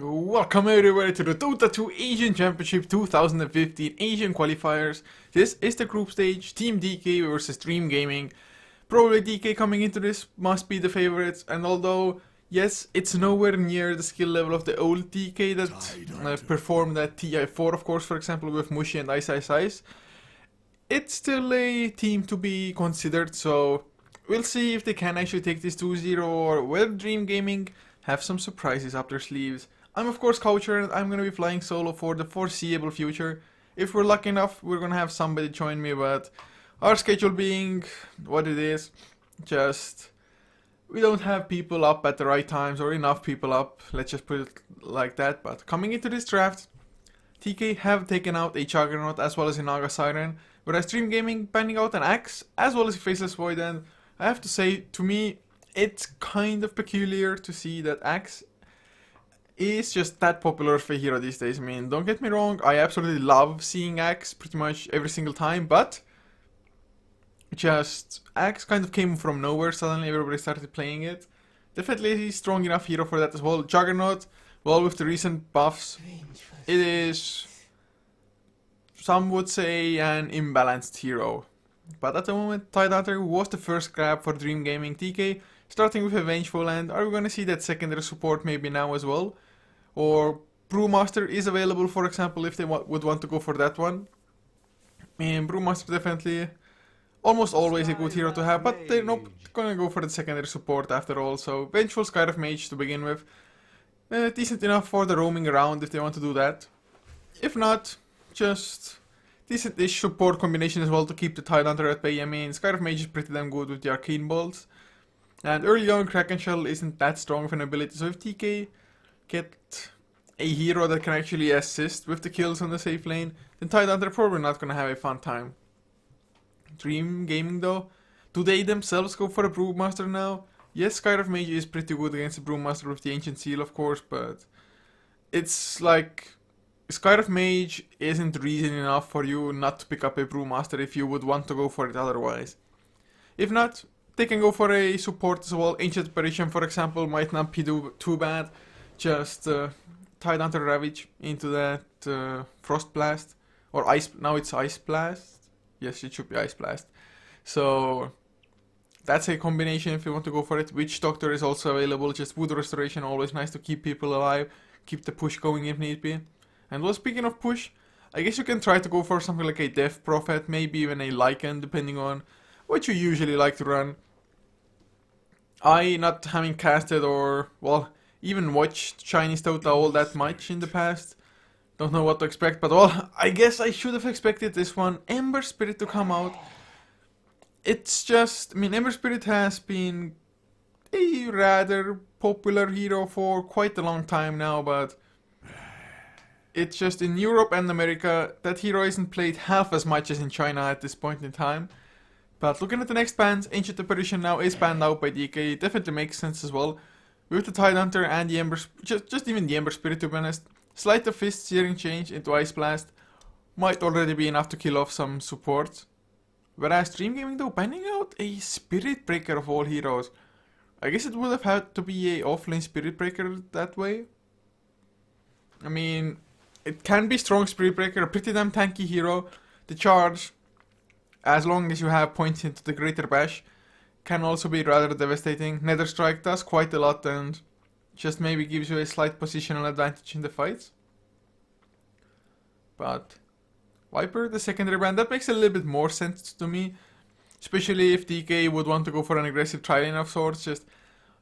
Welcome everybody to the Dota 2 Asian Championship 2015 Asian Qualifiers. This is the group stage, Team DK versus Dream Gaming. Probably DK coming into this must be the favorites, and although, yes, it's nowhere near the skill level of the old DK that performed at TI4, of course, for example, with Mushi and Ice, it's still a team to be considered, so we'll see if they can actually take this 2-0 or whether Dream Gaming have some surprises up their sleeves. I'm of course Coucher and I'm gonna be flying solo for the foreseeable future. If we're lucky enough, we're gonna have somebody join me, but our schedule being what it is, just we don't have people up at the right times or enough people up, let's just put it like that. But coming into this draft, TK have taken out a Juggernaut as well as a Naga Siren, whereas Dream Gaming banning out an Axe as well as a Faceless Void, and I have to say, to me, it's kind of peculiar to see that Axe is just that popular of a hero these days. I mean, don't get me wrong, I absolutely love seeing Axe pretty much every single time, but just Axe kind of came from nowhere, suddenly everybody started playing it. Definitely a strong enough hero for that as well. Juggernaut, well, with the recent buffs, it is, some would say, an imbalanced hero. But at the moment, Tidehunter was the first grab for Dream Gaming. TK starting with a Vengeful, and are we gonna see that secondary support maybe now as well? Or Brewmaster is available, for example, if they would want to go for that one. And Brewmaster definitely almost always a good hero to have, but they're not gonna go for the secondary support after all. So Vengeful, Skyriff Mage to begin with. Decent enough for the roaming around if they want to do that. If not, just decent-ish support combination as well to keep the Tidehunter at bay. I mean, Skyriff Mage is pretty damn good with the Arcane Bolts. And early on, Kraken Shell isn't that strong of an ability, so if TK get a hero that can actually assist with the kills on the safe lane, then Tidehunter probably not gonna have a fun time. Dream Gaming though, do they themselves go for a Brewmaster now? Yes, Skyriff Mage is pretty good against the Brewmaster with the Ancient Seal, of course, but it's like Skyriff Mage isn't reason enough for you not to pick up a Brewmaster if you would want to go for it otherwise. If not, they can go for a support as well. Ancient Apparition, for example, might not be too bad. Just Tidehunter Ravage into that Frost Blast. Or Ice, now it's Ice Blast. Yes, it should be Ice Blast. So that's a combination if you want to go for it. Witch Doctor is also available. Just Wood Restoration, always nice to keep people alive. Keep the push going if need be. And well, speaking of push, I guess you can try to go for something like a Death Prophet, maybe even a Lycan, depending on what you usually like to run. I, not having casted or, well, even watched Chinese Dota all that much in the past, don't know what to expect, but well, I guess I should have expected this one, Ember Spirit, to come out. It's just, I mean, Ember Spirit has been a rather popular hero for quite a long time now, but it's just in Europe and America, that hero isn't played half as much as in China at this point in time. But looking at the next bans, Ancient Apparition now is banned out by DK. It definitely makes sense as well. With the Tidehunter and the Ember, just even the Ember Spirit to be honest. Sleight of Fist, Searing Change into Ice Blast might already be enough to kill off some support. Whereas Dream Gaming though, banning out a Spirit Breaker of all heroes. I guess it would have had to be a offlane Spirit Breaker that way. I mean, it can be strong Spirit Breaker, a pretty damn tanky hero. The charge, as long as you have points into the Greater Bash, can also be rather devastating. Nether Strike does quite a lot and just maybe gives you a slight positional advantage in the fights. But Viper, the secondary ban, that makes a little bit more sense to me. Especially if DK would want to go for an aggressive tri-lane of sorts. Just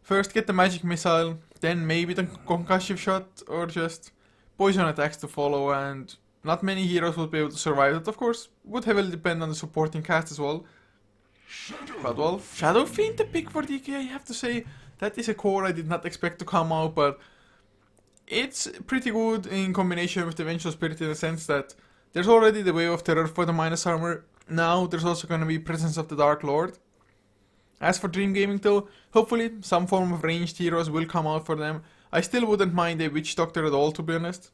first get the Magic Missile, then maybe the Concussive Shot, or just poison attacks to follow, and not many heroes would be able to survive that. Of course, would heavily depend on the supporting cast as well. But well, Shadow Fiend the pick for DK, I have to say, that is a core I did not expect to come out, but it's pretty good in combination with the Vengeful Spirit in the sense that there's already the Wave of Terror for the minus armor. Now there's also going to be Presence of the Dark Lord. As for Dream Gaming though, hopefully some form of ranged heroes will come out for them. I still wouldn't mind a Witch Doctor at all, to be honest.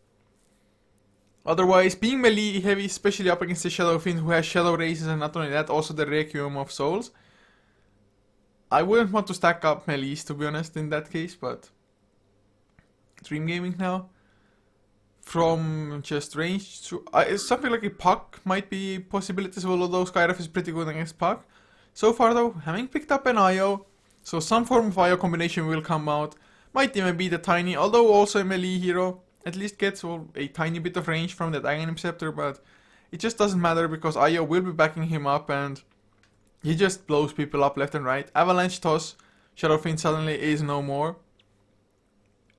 Otherwise, being melee heavy, especially up against the Shadow Fiend who has Shadow Races and not only that, also the Requiem of Souls, I wouldn't want to stack up melees, to be honest, in that case, but Dream Gaming now. from just range to... something like a puck might be a possibility as well, although Skyref is pretty good against puck. So far though, having picked up an IO, so some form of IO combination will come out. Might even be the Tiny, although also a melee hero. At least gets a tiny bit of range from that Aghanim Scepter, but it just doesn't matter because IO will be backing him up and he just blows people up left and right. Avalanche Toss, Shadow Fiend suddenly is no more.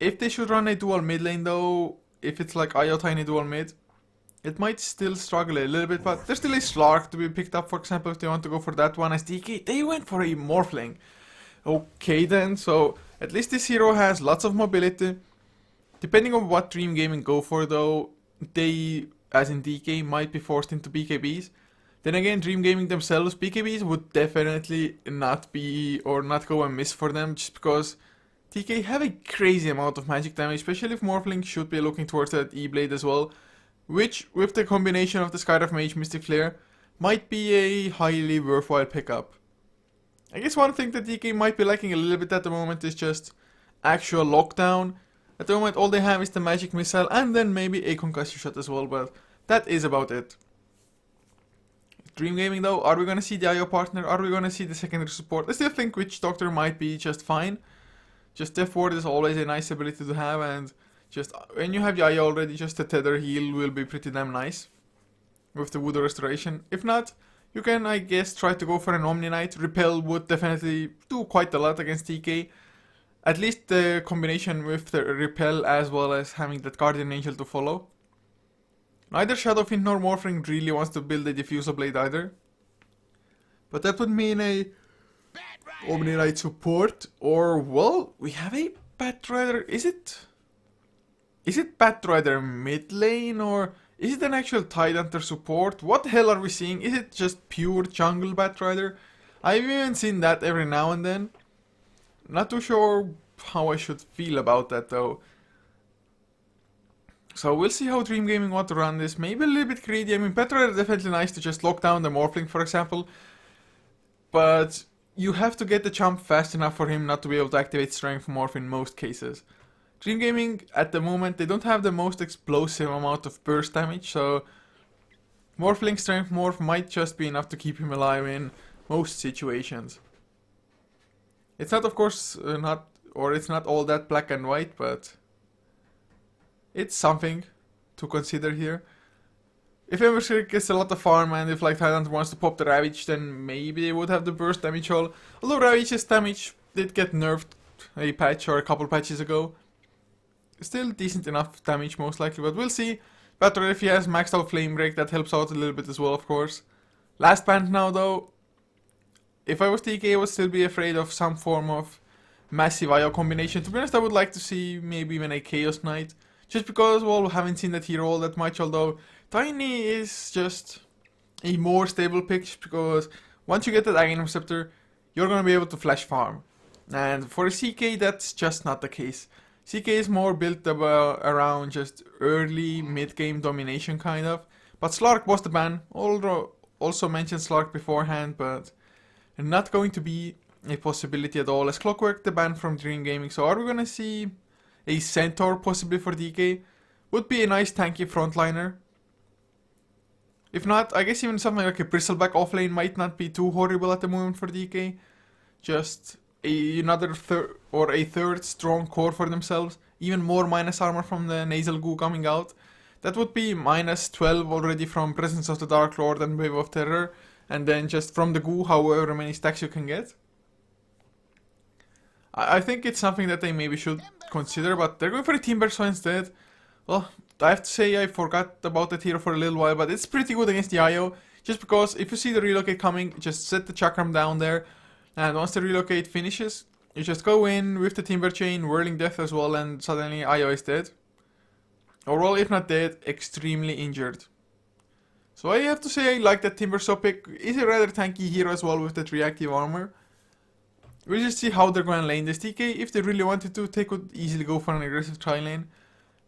If they should run a dual mid lane though, if it's like IO Tiny dual mid, it might still struggle a little bit, but there's still a Slark to be picked up, for example, if they want to go for that one. As DK, they went for a Morphling. Okay then, so at least this hero has lots of mobility. Depending on what Dream Gaming go for though, they, as in DK, might be forced into BKBs. Then again, Dream Gaming themselves, BKBs would definitely not be, or not go and miss for them, just because DK have a crazy amount of magic damage, especially if Morphling should be looking towards that E-Blade as well, which, with the combination of the Skyref Mage Mystic Flare, might be a highly worthwhile pickup. I guess one thing that DK might be lacking a little bit at the moment is just actual lockdown. At the moment all they have is the magic missile and then maybe a concussion shot as well, but that is about it. Dream Gaming though, are we gonna see the IO partner? Are we gonna see the secondary support? I still think Witch Doctor might be just fine. Just Death Ward is always a nice ability to have, and just when you have the IO already, just the Tether heal will be pretty damn nice with the Voodoo Restoration. If not, you can, I guess, try to go for an Omni Knight. Repel would definitely do quite a lot against TK. At least the combination with the Repel as well as having that Guardian Angel to follow. Neither Shadow Fiend nor Morphling really wants to build a Diffusal Blade either. But that would mean a Omni Knight support, or, well, we have a Batrider. Is it Batrider mid lane, or is it an actual Tidehunter support? What the hell are we seeing? Is it just pure jungle Batrider? I've even seen that every now and then. Not too sure how I should feel about that though. So we'll see how Dream Gaming want to run this. Maybe a little bit greedy. I mean, Batrider is definitely nice to just lock down the Morphling, for example. But you have to get the jump fast enough for him not to be able to activate Strength Morph in most cases. Dream Gaming, at the moment, they don't have the most explosive amount of burst damage, so Morphling Strength Morph might just be enough to keep him alive in most situations. It's not, of course, it's not all that black and white, but it's something to consider here. If Emberscrick gets a lot of farm and if like Tidehunter wants to pop the Ravage, then maybe they would have the burst damage all. Although Ravage's damage did get nerfed a patch or a couple patches ago. Still decent enough damage most likely, but we'll see. Better if he has maxed out Flame Break, that helps out a little bit as well, of course. Last band now though. If I was TK, I would still be afraid of some form of massive IO combination. To be honest, I would like to see maybe even a Chaos Knight. Just because, well, we haven't seen that hero all that much, although Tiny is just a more stable pick, because once you get that Aghanim Scepter, you're gonna be able to flash farm. And for a CK, that's just not the case. CK is more built around just early, mid-game domination kind of. But Slark was the ban, also mentioned Slark beforehand, but not going to be a possibility at all. As Clockwork, the ban from Dream Gaming. So are we gonna see a Centaur possibly for DK? Would be a nice tanky frontliner. If not, I guess even something like a Bristleback offlane might not be too horrible at the moment for DK. Just another third strong core for themselves. Even more minus armor from the Nasal Goo coming out. That would be minus 12 already from Presence of the Dark Lord and Wave of Terror. And then just from the Goo, however many stacks you can get. I think it's something that they maybe should consider, but they're going for a Timbersaw instead. Well, I have to say I forgot about that hero for a little while, but it's pretty good against the IO. Just because if you see the relocate coming, just set the Chakram down there. And once the relocate finishes, you just go in with the Timber Chain, Whirling Death as well, and suddenly IO is dead. Or well, if not dead, extremely injured. So I have to say I like that Timbersaw pick. Is a rather tanky hero as well with that reactive armor. We'll just see how they're going to lane this. TK, if they really wanted to, they could easily go for an aggressive tri-lane.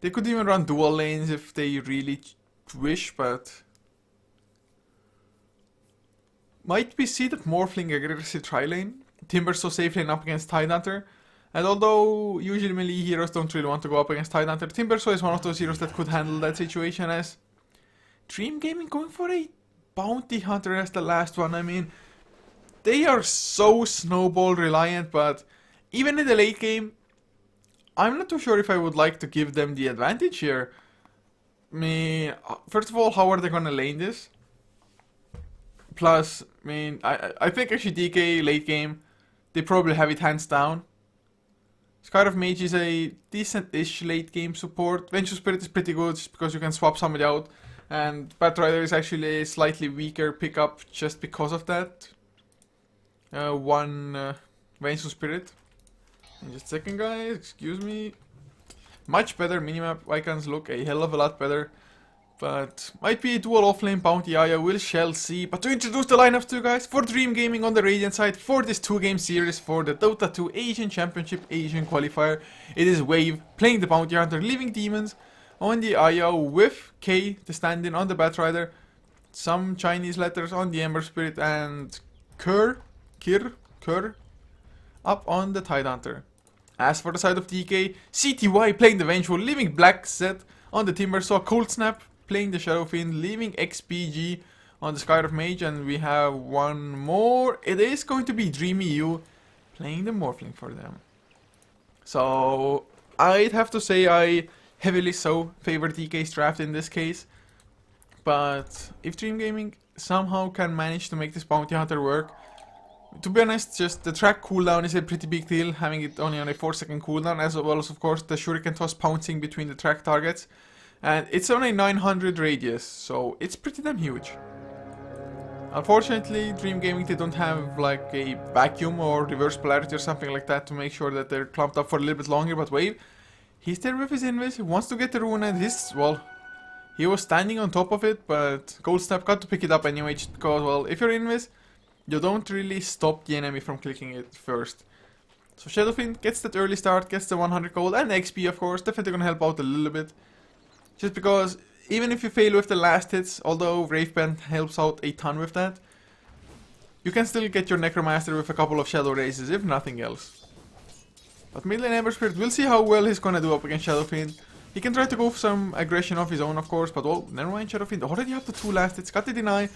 They could even run dual lanes if they really wish, but might we see that Morphling aggressive tri-lane? Timbersaw safe lane up against Tidehunter? And although usually melee heroes don't really want to go up against Tidehunter, Timbersaw is one of those heroes that could handle that situation, as Dream Gaming going for a Bounty Hunter as the last one. I mean, they are so snowball reliant, but even in the late game, I'm not too sure if I would like to give them the advantage here. I mean, first of all, how are they gonna lane this? Plus, I mean, I think actually DK late game, they probably have it hands down. Scar of Mage is a decent-ish late game support. Vengeful Spirit is pretty good just because you can swap somebody out. And Batrider is actually a slightly weaker pickup just because of that. One Vengeful Spirit. And just a second, guys, excuse me. Much better minimap icons, look a hell of a lot better. But might be a dual offlane bounty Aya, we shall see. But to introduce the lineups to you guys, for Dream Gaming on the Radiant side, for this 2-game series for the Dota 2 Asian Championship Asian Qualifier, it is Wave playing the Bounty Hunter, Living Demons on the Aya with K, the stand-in on the Batrider, some Chinese letters on the Ember Spirit, and Kir up on the Tidehunter. As for the side of DK, CTY playing the Vengeful, leaving Black set on the Timbersaw, Cold Snap playing the Shadow Fiend, leaving XPG on the Sky of Mage, and we have one more. It is going to be Dreamy U playing the Morphling for them. So I'd have to say I heavily so favor DK's draft in this case. But if Dream Gaming somehow can manage to make this Bounty Hunter work, to be honest, just the track cooldown is a pretty big deal, having it only on a 4-second cooldown, as well as of course the Shuriken Toss pouncing between the track targets. And it's on a 900 radius, so it's pretty damn huge. Unfortunately, Dream Gaming, they don't have like a vacuum or reverse polarity or something like that to make sure that they're clumped up for a little bit longer, but Wave, he's there with his invis, he wants to get the rune, and well, he was standing on top of it, but Gold Snap got to pick it up anyway, just because, well, if you're invis, you don't really stop the enemy from clicking it first. So Shadowfiend gets that early start, gets the 100 gold, and XP of course, definitely gonna help out a little bit. Just because, even if you fail with the last hits, although Wraveband helps out a ton with that, you can still get your Necromancer with a couple of Shadow Races, if nothing else. But mid lane Ember Spirit, we'll see how well he's gonna do up against Shadowfiend. He can try to go for some aggression of his own, of course, but oh, never mind, Shadowfiend already have the 2 last hits, got the deny,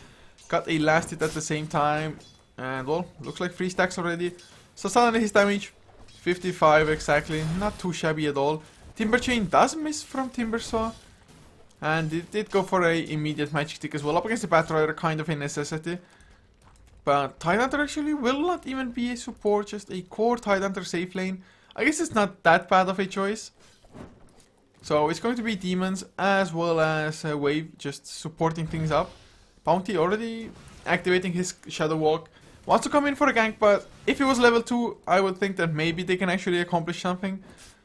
got a last hit at the same time, and well, looks like 3 stacks already. So suddenly his damage, 55 exactly, not too shabby at all. Timber Chain does miss from Timbersaw. And it did go for a immediate magic stick as well, up against the Batrider, kind of a necessity. But Tidehunter actually will not even be a support, just a core Tidehunter safe lane. I guess it's not that bad of a choice. So it's going to be Demons as well as Wave just supporting things up. Bounty already activating his Shadow Walk. Wants to come in for a gank, but if he was level 2, I would think that maybe they can actually accomplish something.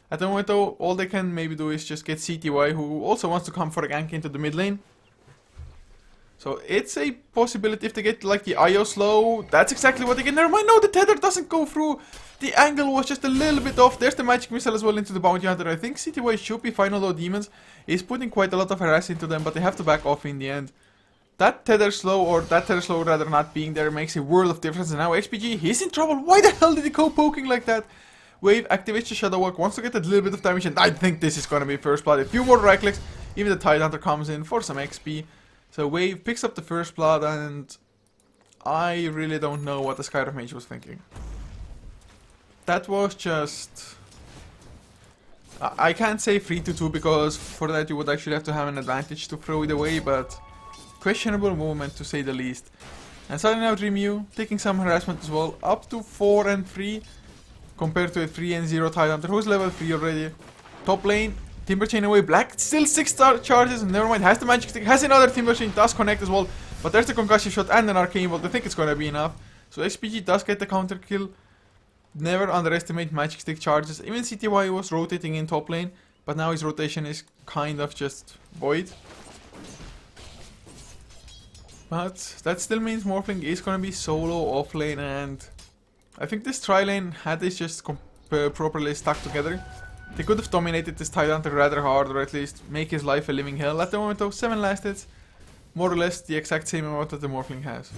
At the moment though, all they can maybe do is just get CTY, who also wants to come for a gank into the mid lane. So it's a possibility if they get like the IO slow, that's exactly what they get. Never mind, no, the tether doesn't go through. The angle was just a little bit off. There's the magic missile as well into the Bounty Hunter. I think CTY should be fine, although Demons is putting quite a lot of harass into them, but they have to back off in the end. That tether slow, or that tether slow rather not being there, makes a world of difference. And now XPG, he's in trouble. Why the hell did he go poking like that? Wave activates the Shadow Walk, wants to get a little bit of damage, and I think this is gonna be first blood. A few more right clicks, even the Tidehunter comes in for some XP. So Wave picks up the first blood, and I really don't know what the Sky of Mage was thinking. That was just... I can't say 3-2 because for that you would actually have to have an advantage to throw it away, but questionable movement to say the least. And suddenly now Dreamu taking some harassment as well, up to 4 and 3. Compared to a 3 and 0 Tidehunter, who's level 3 already. Top lane, Timber Chain away, Black still 6 charges, never mind, has the magic stick, has another Timber Chain, does connect as well. But there's the concussive shot and an arcane bolt, I think it's gonna be enough. So XPG does get the counter kill. Never underestimate magic stick charges. Even CTY was rotating in top lane, but now his rotation is kind of just void. But that still means Morphling is gonna be solo off lane, and I think this tri-lane, had this just properly stuck together, they could have dominated this Tidehunter rather hard, or at least make his life a living hell. At the moment though, 7 last hits, more or less the exact same amount that the Morphling has.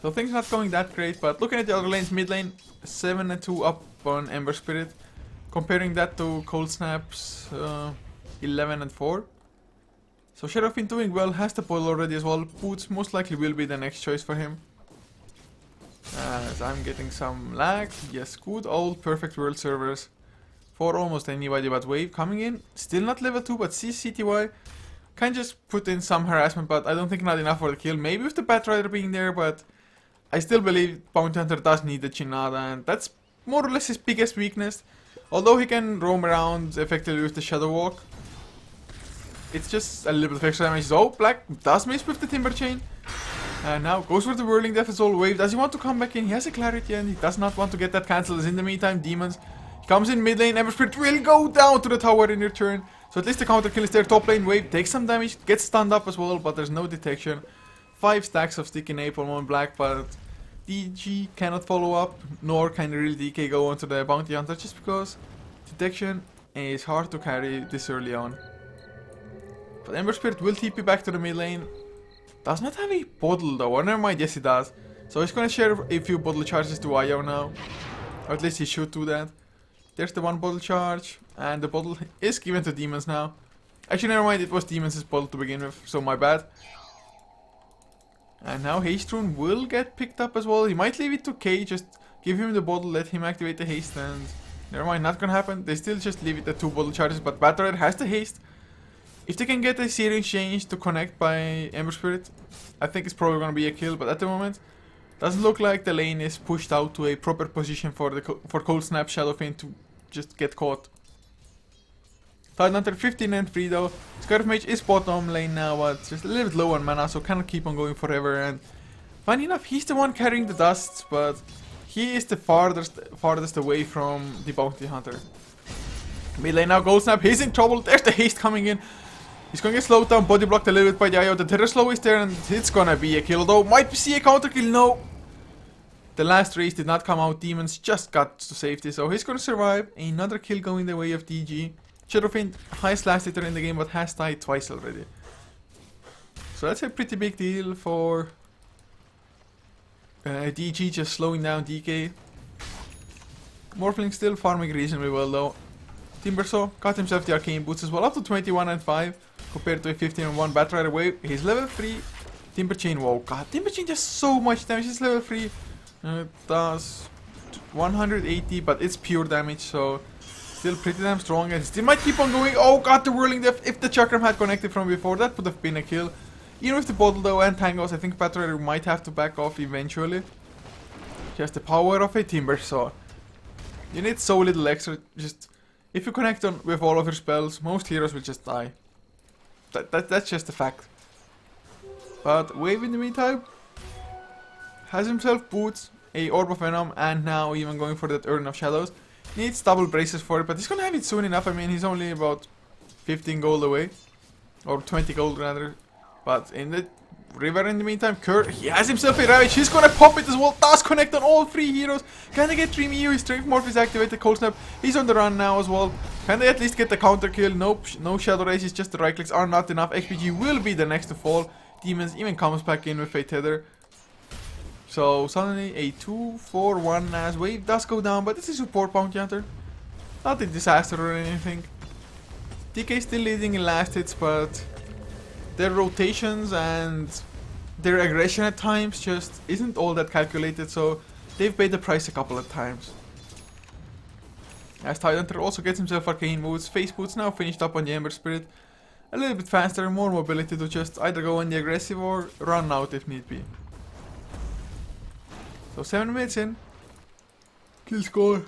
So things not going that great, but looking at the other lanes, mid lane, 7-2 up on Ember Spirit. Comparing that to Cold Snap's 11-4. So Shadowfiend doing well, has the bottle already as well. Boots most likely will be the next choice for him. As I'm getting some lag. Yes, good old perfect world servers. For almost anybody but Wave coming in. Still not level 2, but CCTY can just put in some harassment, but I don't think not enough for the kill. Maybe with the Batrider being there, but I still believe Bounty Hunter does need the Chinada, and that's more or less his biggest weakness. Although he can roam around effectively with the Shadow Walk. It's just a little bit of extra damage. So Black does miss with the Timber Chain. And now goes for the Whirling Death as well. Wave, does he want to come back in? He has a Clarity and he does not want to get that cancelled. In the meantime, Demons, he comes in mid lane. Ember Spirit will go down to the tower in return. So at least the counter kill is there. Top lane, Wave takes some damage, gets stunned up as well, but there's no detection. 5 stacks of Sticky Napalm on Black, but DG cannot follow up, nor can the real DK go onto the Bounty Hunter, just because detection is hard to carry this early on. But Ember Spirit will TP back to the mid lane. Does not have a bottle though, or never mind, yes he does. So he's gonna share a few bottle charges to Ayo now. Or at least he should do that. There's the 1 bottle charge, and the bottle is given to Demons now. Actually, never mind, it was Demons' bottle to begin with, so my bad. And now Haste Rune will get picked up as well. He might leave it to K, just give him the bottle, let him activate the haste, and never mind, not gonna happen. They still just leave it at 2 bottle charges, but Batrider has the haste. If they can get a Searing Exchange to connect by Ember Spirit, I think it's probably gonna be a kill, but at the moment, doesn't look like the lane is pushed out to a proper position for Cold Snap Shadowfiend to just get caught. Titanhunter 15-3 though. Scarf Mage is bottom lane now, but just a little bit low on mana, so cannot keep on going forever. And funny enough, he's the one carrying the dusts, but he is the farthest away from the Bounty Hunter. Mid lane now, Gold Snap, he's in trouble. There's the haste coming in. He's gonna get slowed down, body blocked a little bit by the Ayo. The Terror Slow is there, and it's gonna be a kill. Although, might we see a counter kill? No. The last race did not come out. Demons just got to safety, so he's gonna survive. Another kill going the way of DG. Shadowfiend, highest last hitter in the game, but has died twice already. So that's a pretty big deal for DG, just slowing down DK. Morphling still farming reasonably well though. Timbersaw got himself the Arcane Boots as well, up to 21-5 compared to a 15-1 Batrider Wave. He's level 3. Timber Chain, whoa, god, Timber Chain does so much damage. He's level 3. It does 180, but it's pure damage, so still pretty damn strong. And still might keep on going. Oh god, the Whirling Death. If the Chakram had connected from before, that would have been a kill. Even with the bottle though and Tangos, I think Batrider might have to back off eventually. Just the power of a Timbersaw. You need so little extra, just if you connect on with all of your spells, most heroes will just die. That's just a fact. But Wave in the meantime has himself Boots, a Orb of Venom, and now even going for that Urn of Shadows. Needs double braces for it, but he's gonna have it soon enough. I mean, he's only about 15 gold away. Or 20 gold rather. But in the river in the meantime, Kurt, he has himself a Ravage. He's gonna pop it as well. Does connect on all 3 heroes. Can they get 3 Miu? His Strength Morph is activated. Cold Snap, he's on the run now as well. Can they at least get the counter kill? Nope, no Shadow Races, just the right clicks are not enough. XPG will be the next to fall. Demons even comes back in with a Tether. So suddenly a 2-4-1 as Wave does go down, but this is support Bounty Hunter. Not a disaster or anything. DK still leading in last hits, but their rotations and their aggression at times just isn't all that calculated, so they've paid the price a couple of times. As Tidehunter also gets himself Arcane Boots, Face Boots now finished up on the Ember Spirit. A little bit faster, more mobility to just either go on the aggressive or run out if need be. So 7 minutes in. Kill score.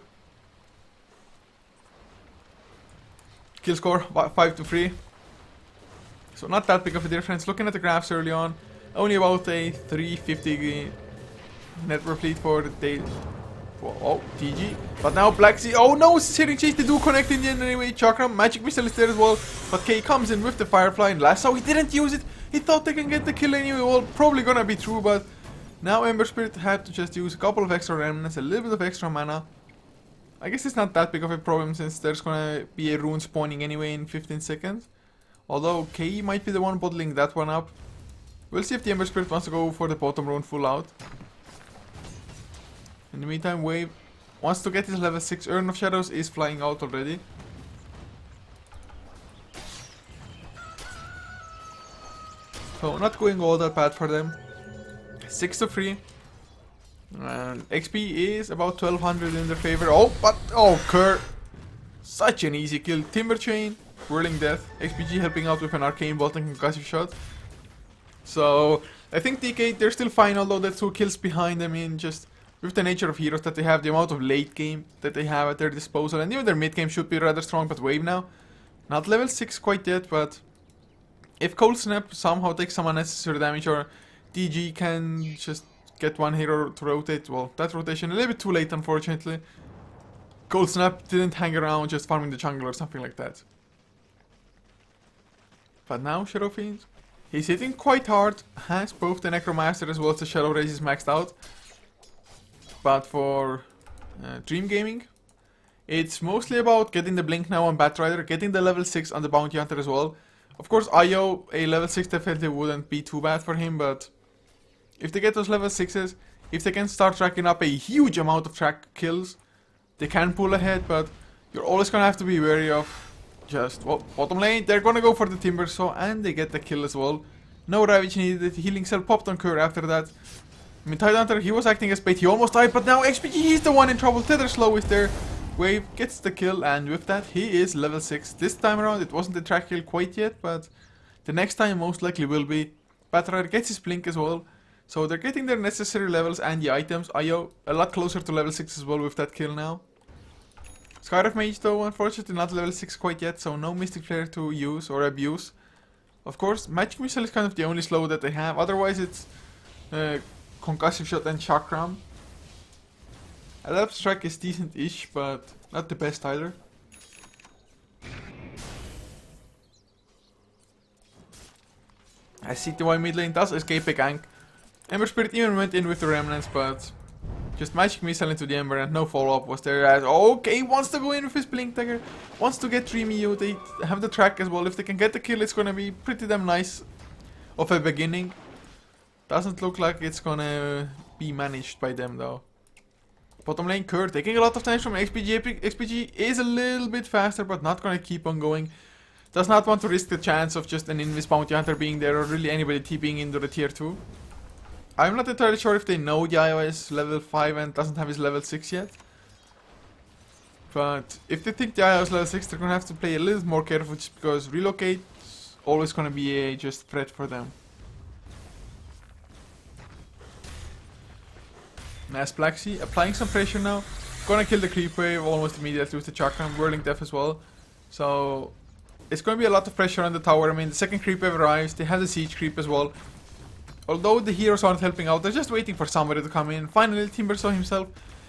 Kill score 5-3. So not that big of a difference. Looking at the graphs early on, only about a 350 net worth lead for the day. Oh, GG. But now Black Sea. Oh no, Searing Chase. They do connect in the end anyway. Chakram, Magic Missile is there as well. But K comes in with the Firefly and last. So he didn't use it. He thought they can get the kill anyway. Well, probably gonna be true, but now Ember Spirit had to just use a couple of extra remnants, a little bit of extra mana. I guess it's not that big of a problem since there's gonna be a rune spawning anyway in 15 seconds. Although K might be the one bottling that one up. We'll see if the Ember Spirit wants to go for the bottom rune full out. In the meantime, Wave wants to get his level 6. Urn of Shadows is flying out already. So not going all that bad for them. 6 to 3. And XP is about 1200 in their favor. Oh, but Kerr. Such an easy kill. Timber Chain, Whirling Death. XPG helping out with an Arcane Bolt and Concussive Shot. So I think DK, they're still fine, although they're 2 kills behind. I mean, just with the nature of heroes that they have, the amount of late game that they have at their disposal, and even their mid game should be rather strong. But Wave now, not level 6 quite yet, but if Cold Snap somehow takes some unnecessary damage, or DG can just get one hero to rotate, well, that rotation a little bit too late, unfortunately. Cold Snap didn't hang around just farming the jungle or something like that. But now Shadow Fiend, he's hitting quite hard, has both the Necromancer as well as the Shadow Races maxed out. But for Dream Gaming, it's mostly about getting the Blink now on Batrider, getting the level 6 on the Bounty Hunter as well. Of course, IO, a level 6 definitely wouldn't be too bad for him, but if they get those level 6s, if they can start tracking up a huge amount of track kills, they can pull ahead, but you're always gonna have to be wary of just, well, bottom lane, they're gonna go for the Timber Saw, and they get the kill as well. No Ravage needed, the healing cell popped on Kerr after that. I mean, Tidehunter, he was acting as bait, he almost died, but now XPG, he's the one in trouble. Tether Slow is there. Wave gets the kill, and with that, he is level 6. This time around, it wasn't a track kill quite yet, but the next time most likely will be. Batrider gets his Blink as well. So they're getting their necessary levels and the items. IO a lot closer to level 6 as well with that kill now. Scarf Mage though, unfortunately not level 6 quite yet, so no Mystic Flare to use or abuse. Of course, Magic Missile is kind of the only slow that they have, otherwise it's Concussive Shot and Chakram. Adapt Strike is decent-ish, but not the best either. As CTY mid lane does escape a gank. Ember Spirit even went in with the Remnants, but just Magic Missile into the Ember and no follow-up was there. As okay, wants to go in with his Blink Dagger, wants to get Dreamy U. They have the track as well. If they can get the kill, it's gonna be pretty damn nice of a beginning. Doesn't look like it's gonna be managed by them though. Bottom lane, Kerr taking a lot of damage from XPG. XPG is a little bit faster, but not gonna keep on going. Does not want to risk the chance of just an Invis Bounty Hunter being there, or really anybody TPing into the tier 2. I'm not entirely sure if they know the IO is level 5 and doesn't have his level 6 yet. But if they think the IO is level 6, they're gonna have to play a little more careful, just because relocate's always gonna be a just threat for them. As Blacksea applying some pressure now, gonna kill the creep wave almost immediately with the Chakram, Whirling Death as well. So it's gonna be a lot of pressure on the tower. I mean, the second creep wave arrives, they have the siege creep as well. Although the heroes aren't helping out, they're just waiting for somebody to come in. Finally, Timbersaw himself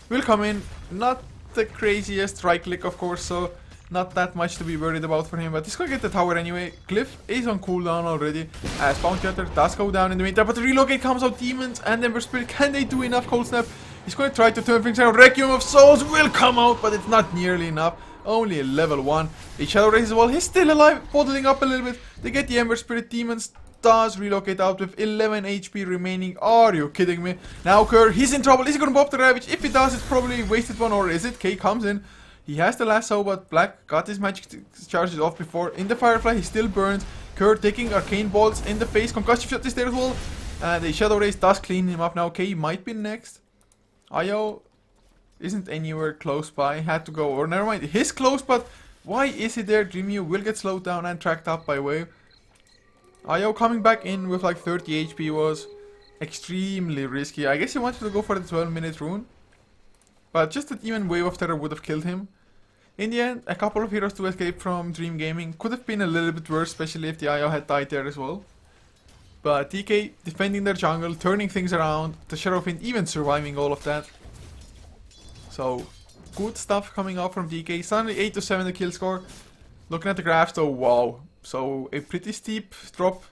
will come in. Not the craziest right click, of course, so not that much to be worried about for him, but he's gonna get the tower anyway. Glyph is on cooldown already, as Bounty Hunter does go down in the meantime, but the relocate comes out. Demons and Ember Spirit, can they do enough? Cold Snap, he's gonna try to turn things around. Requiem of Souls will come out, but it's not nearly enough. Only a level 1. The Shadow Race as well, he's still alive, bottling up a little bit. They get the Ember Spirit. Demons does relocate out with 11 HP remaining. Are you kidding me? Now Kerr, he's in trouble. Is he gonna pop the Ravage? If he does, it's probably a wasted one, or is it? K comes in. He has the lasso, but Black got his magic charges off before. In the Firefly, he still burns. Kerr taking Arcane Bolts in the face. Concussive Shot is there as well. And the Shadow Race does clean him up now. K might be next. IO isn't anywhere close by. Had to go. Or never mind. He's close, but why is he there? Dreamy will get slowed down and tracked up by Wave. IO coming back in with like 30 HP was extremely risky. I guess he wanted to go for the 12-minute rune, but just that even Wave of Terror would have killed him. In the end, a couple of heroes to escape from Dream Gaming. Could have been a little bit worse, especially if the IO had died there as well. But TK defending their jungle, turning things around, the Shadow Fiend even surviving all of that. So, good stuff coming out from DK. Suddenly 8 to 7 the kill score. Looking at the graphs though, wow. So, a pretty steep drop.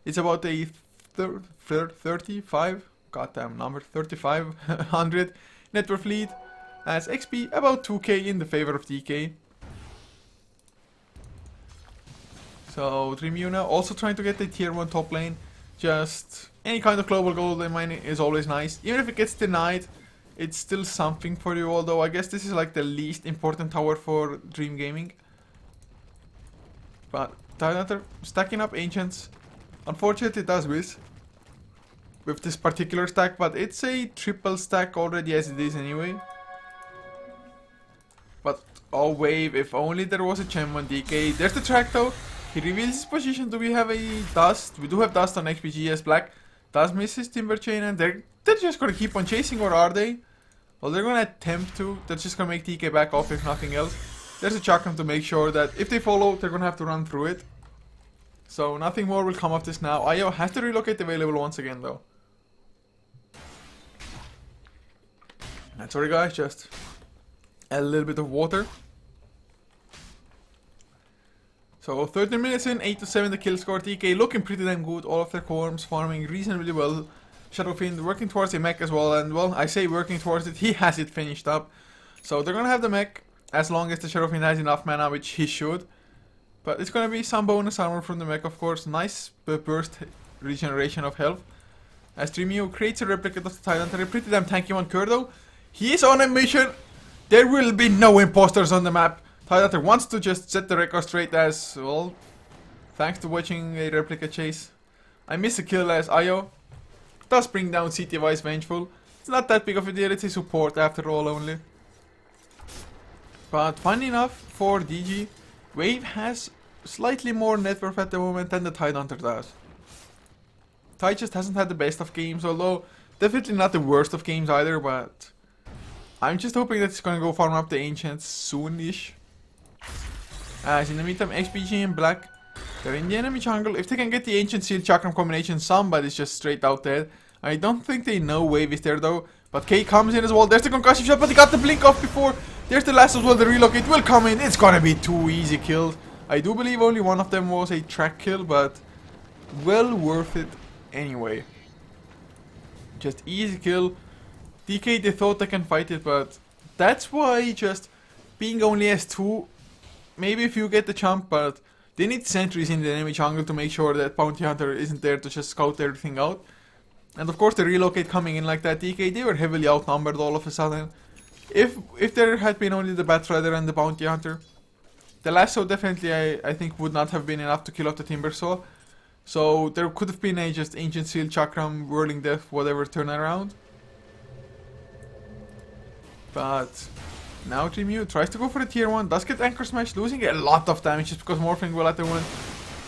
It's about a 35, goddamn number, 3500 net worth lead. As XP about 2k in the favor of DK. So Dreamuna also trying to get the tier 1 top lane. Just any kind of global gold in mining is always nice. Even if it gets denied, it's still something for you, although I guess this is like the least important tower for Dream Gaming. But Tidehunter stacking up Ancients. Unfortunately it does miss with this particular stack, but it's a triple stack already as it is anyway. But oh wave, if only there was a gem on DK. There's the track though. He reveals his position. Do we have a dust? We do have dust on XPG as black does miss his timber chain, and they're just gonna keep on chasing, or are they? Well, they're gonna attempt to. That's just gonna make DK back off if nothing else. There's a chakram to make sure that if they follow, they're gonna have to run through it. So nothing more will come of this now. Io has to relocate available once again though. And sorry guys, just a little bit of water. So 13 minutes in, 8 to 7 the kill score. DK looking pretty damn good. All of their corms farming reasonably well. Shadowfiend working towards a mech as well, and well, I say working towards it, he has it finished up. So they're gonna have the mech as long as the Shadowfiend has enough mana, which he should. But it's gonna be some bonus armor from the mech, of course. Nice burst regeneration of health. As Dreamio creates a replicate of the Tidehunter, a pretty damn tanky one. Kurdo, he is on a mission. There will be no imposters on the map. Tidehunter wants to just set the record straight as, well, thanks to watching a replica chase. I miss a kill as Io does bring down CTY's Vengeful. It's not that big of a deal, it's a support after all only. But funny enough, for DG, Wave has slightly more net worth at the moment than the Tidehunter does. Tide just hasn't had the best of games, although definitely not the worst of games either, but I'm just hoping that it's gonna go farm up the Ancients soon-ish. As in the meantime, XPG in black, they're in the enemy jungle. If they can get the Ancient Seal Chakram combination, somebody's just straight out dead. I don't think they know Wave is there though, but K comes in as well. There's the concussive shot, but he got the blink off before. There's the last as well, the relocate will come in. It's gonna be 2 easy kills. I do believe only one of them was a track kill, but well worth it anyway. Just easy kill. DK, they thought they can fight it, but that's why just being only S2, maybe if you get the jump, but they need sentries in the enemy jungle to make sure that Bounty Hunter isn't there to just scout everything out. And of course the relocate coming in like that, DK, they were heavily outnumbered all of a sudden. If there had been only the Batrider and the Bounty Hunter, the lasso definitely I think would not have been enough to kill off the Timbersaw. So there could have been a just Ancient Seal, Chakram, Whirling Death, whatever turnaround. But now Dreamio tries to go for the tier 1, does get Anchor Smash, losing a lot of damage just because Morphling will at the one.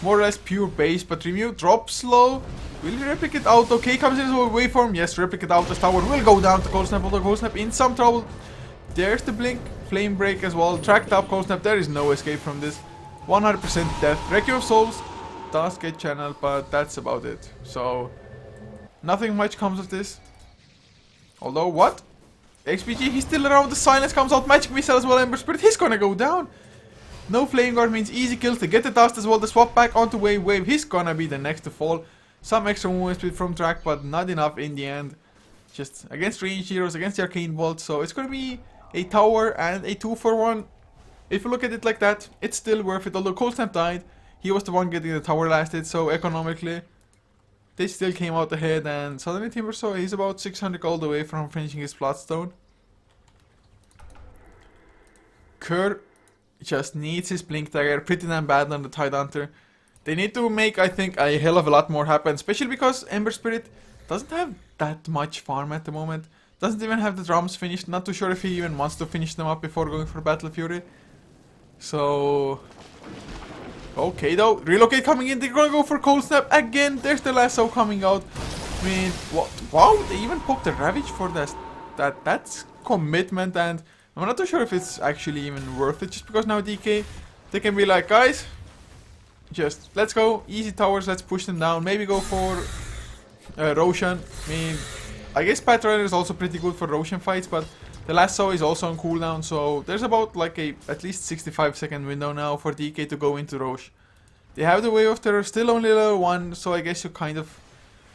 More or less pure base, but Dreamio drops low. Will he replicate out? Okay, comes in his waveform. Yes, replicate out. The tower will go down to Cold Snap, although Cold Snap in some trouble. There's the blink, flame break as well. Tracked up Cold Snap, there is no escape from this. 100% death. Requiem of Souls does get channeled, but that's about it. So, nothing much comes of this. Although, what? XPG, he's still around. The silence comes out. Magic Missile as well. Ember Spirit, he's gonna go down. No Flame Guard means easy kills. They get the dust as well. The swap back onto Wave. Wave, he's gonna be the next to fall. Some extra movement speed from track, but not enough in the end. Just against range heroes, against the Arcane Bolt. So it's gonna be a tower and a 2-for-1. If you look at it like that, it's still worth it. Although Cold Snap died, he was the one getting the tower lasted. So economically, they still came out ahead. And suddenly Timbersaw, he's about 600 gold away from finishing his Bloodstone. Kerr just needs his Blink Dagger pretty damn bad on the Tidehunter. They need to make, I think, a hell of a lot more happen, especially because Ember Spirit doesn't have that much farm at the moment. Doesn't even have the drums finished. Not too sure if he even wants to finish them up before going for Battle Fury. So, okay though, relocate coming in. They're gonna go for Cold Snap again. There's the lasso coming out. I mean, what? Wow, they even popped a Ravage for this. That's commitment, and I'm not too sure if it's actually even worth it. Just because now DK, they can be like, guys, just let's go easy towers. Let's push them down. Maybe go for Roshan. I mean, I guess Pathfinder is also pretty good for Roshan fights, but the lasso is also on cooldown, so there's about like a at least 65-second window now for DK to go into Rosh. They have the Wave of Terror, still only level 1, so I guess you kind of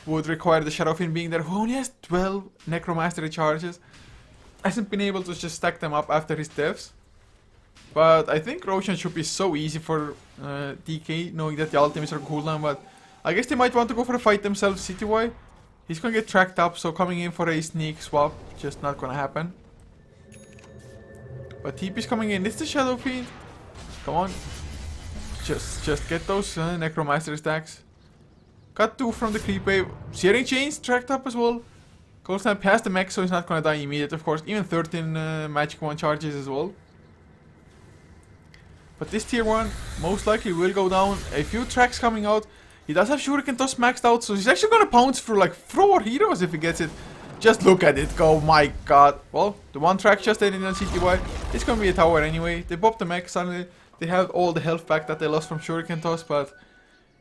would require the Shadowfiend being there, who only has 12 Necromastery charges. Hasn't been able to just stack them up after his deaths. But I think Roshan should be so easy for DK, knowing that the ultimates are cooldown, but I guess they might want to go for a fight themselves city-wide. He's gonna get tracked up, so coming in for a sneak swap, just not gonna happen. But TP's coming in. It's the Shadow Fiend. Come on. Just get those Necromancer stacks. Got 2 from the creep wave. Searing Chains tracked up as well. Cold Snap past the mech, so he's not gonna die immediate, of course. Even 13 Magic Wand charges as well. But this tier 1 most likely will go down. A few tracks coming out. He does have Shuriken Toss maxed out, so he's actually gonna pounce through like 4 heroes if he gets it. Just look at it go, my god. Well, the one track just ended on CTY. It's gonna be a tower anyway. They popped the mech suddenly. They have all the health back that they lost from Shuriken Toss, but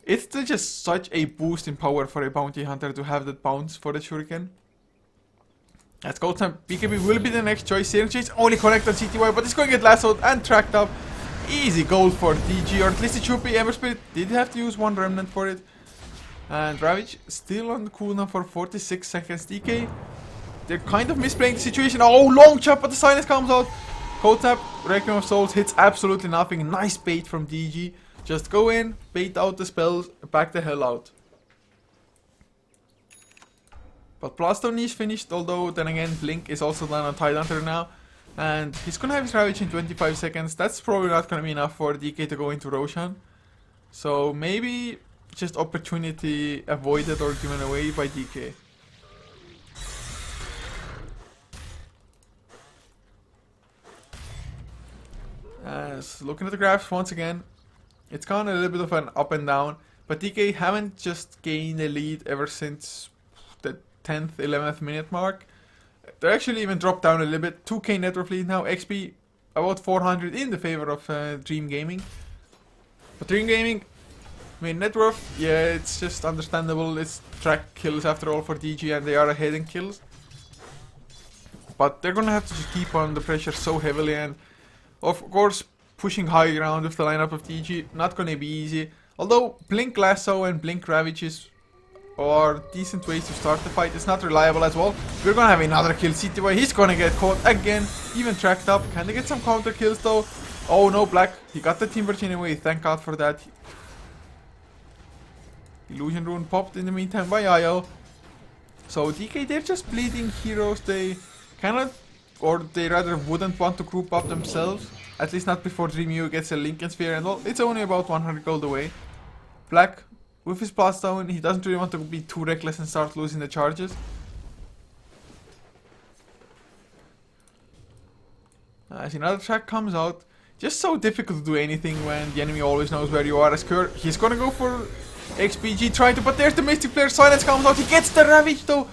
it's still just such a boost in power for a bounty hunter to have that bounce for the Shuriken. Let's go. BKB will be the next choice. Searing Chains only connect on CTY, but it's going to get lassoed and tracked up. Easy gold for DG, or at least it should be. Ember Spirit did have to use 1 remnant for it. And Ravage still on the cooldown for 46 seconds. DK, they're kind of misplaying the situation. Oh, long chop, but the silence comes out. Cold Tap, Requiem of Souls hits absolutely nothing. Nice bait from DG. Just go in, bait out the spells, back the hell out. But Blaststone is finished, although then again Blink is also done on Tidehunter now. And he's gonna have his Ravage in 25 seconds. That's probably not gonna be enough for DK to go into Roshan. So maybe just opportunity avoided or given away by DK. Looking at the graphs once again, it's gone a little bit of an up and down, but DK haven't just gained a lead ever since the 10th, 11th minute mark. They actually even dropped down a little bit. 2k net worth lead now, XP about 400 in the favor of Dream Gaming. But Dream Gaming, I mean, net worth, yeah, it's just understandable. It's track kills after all for DG, and they are ahead in kills. But they're gonna have to just keep on the pressure so heavily, and of course pushing high ground with the lineup of DG, not gonna be easy. Although Blink Lasso and Blink Ravages are decent ways to start the fight, it's not reliable as well. We're gonna have another kill. CTY, he's gonna get caught again, even tracked up. Can they get some counter kills though? Oh no, Black, he got the Timber Chain away, thank god for that. Illusion Rune popped in the meantime by IO. So DK, they're just bleeding heroes. They cannot, or they rather wouldn't want to group up themselves. At least not before Dream gets a Lincoln Sphere, and well, it's only about 100 gold away. Black, with his blast down, he doesn't really want to be too reckless and start losing the charges. As another track comes out, just so difficult to do anything when the enemy always knows where you are. As Kerr, he's gonna go for XPG, trying to, but there's the Mystic Flare, silence comes out, he gets the Ravage though.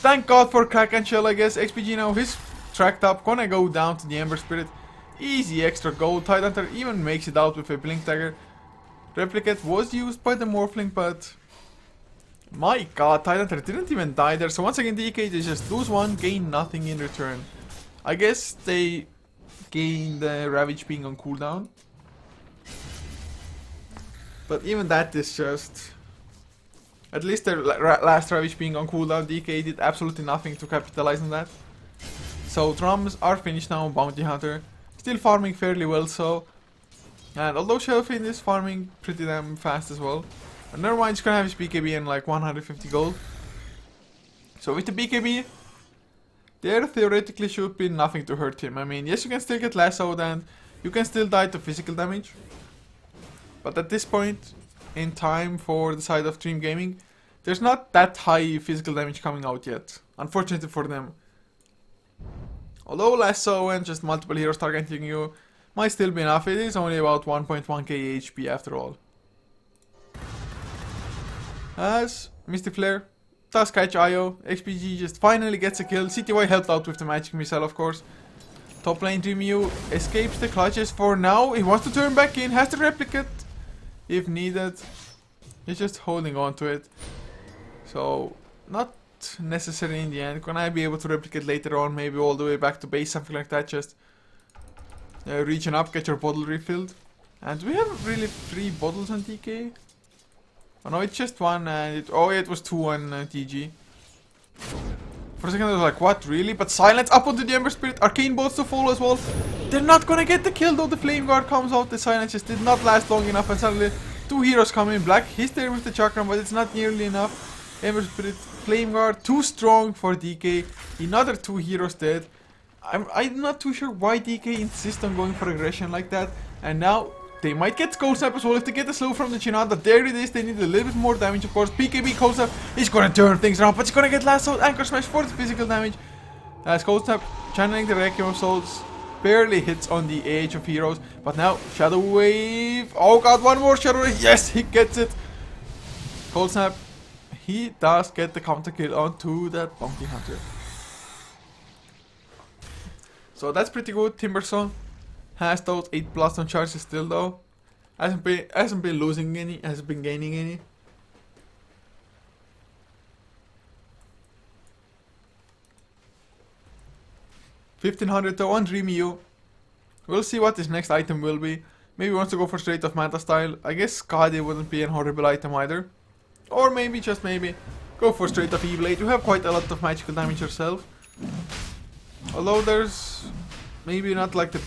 Thank god for Crack and Shell, I guess. XPG now, he's tracked up, gonna go down to the Ember Spirit. Easy extra gold. Tidehunter even makes it out with a Blink Dagger. Replicate was used by the Morphling, but my god, Tidehunter didn't even die there. So once again, DK, they just lose 1, gain nothing in return. I guess they gain the Ravage being on cooldown. But even that is just... At least their last Ravage being on cooldown, DK did absolutely nothing to capitalize on that. So drums are finished now on Bounty Hunter. Still farming fairly well so. And although Shellfiend is farming pretty damn fast as well. And never mind, he's gonna have his BKB and like 150 gold. So with the BKB, there theoretically should be nothing to hurt him. I mean, yes, you can still get lassoed and you can still die to physical damage. But at this point in time for the side of Dream Gaming, there's not that high physical damage coming out yet. Unfortunately for them. Although lasso and just multiple heroes targeting you might still be enough, it is only about 1.1k HP after all. As Mystic Flare does catch IO, XPG just finally gets a kill. CTY helped out with the magic missile, of course. Top lane Dream escapes the clutches for now. He wants to turn back in, has the replicate if needed. He's just holding on to it. So, not necessary in the end. Can I be able to replicate later on, maybe all the way back to base, something like that, just region up, get your bottle refilled. And we have really 3 bottles on DK. Oh no, it's just 1 and oh yeah, it was 2 on TG. For a second I was like, what, really? But silence up onto the Ember Spirit, arcane bolts to fall as well. They're not gonna get the kill though. The Flame Guard comes out, the silence just did not last long enough, and suddenly 2 heroes come in. Black, he's there with the chakram, but it's not nearly enough. Ember Spirit, Flame Guard, too strong for DK. Another 2 heroes dead. I'm not too sure why DK insists on going for aggression like that. And now they might get Cold Snap as well if they get the slow from the Chinada. There it is, they need a little bit more damage of course. BKB Cold Snap is gonna turn things around, but he's gonna get last out. Anchor Smash for the physical damage. As Cold Snap channeling the Requiem of Souls barely hits on the Age of Heroes. But now Shadow Wave. Oh god, one more Shadow Wave. Yes, he gets it. Cold Snap. He does get the counter kill onto that Bounty Hunter. So that's pretty good. Timbersaw has those 8 blast on charges still though. Hasn't been losing any, hasn't been gaining any. $1,500 though on Dreamyu. We'll see what his next item will be. Maybe he wants to go for straight off Manta style. I guess Skadi wouldn't be a horrible item either. Or maybe, just maybe, go for straight off E-Blade. You have quite a lot of magical damage yourself. Although there's maybe not like the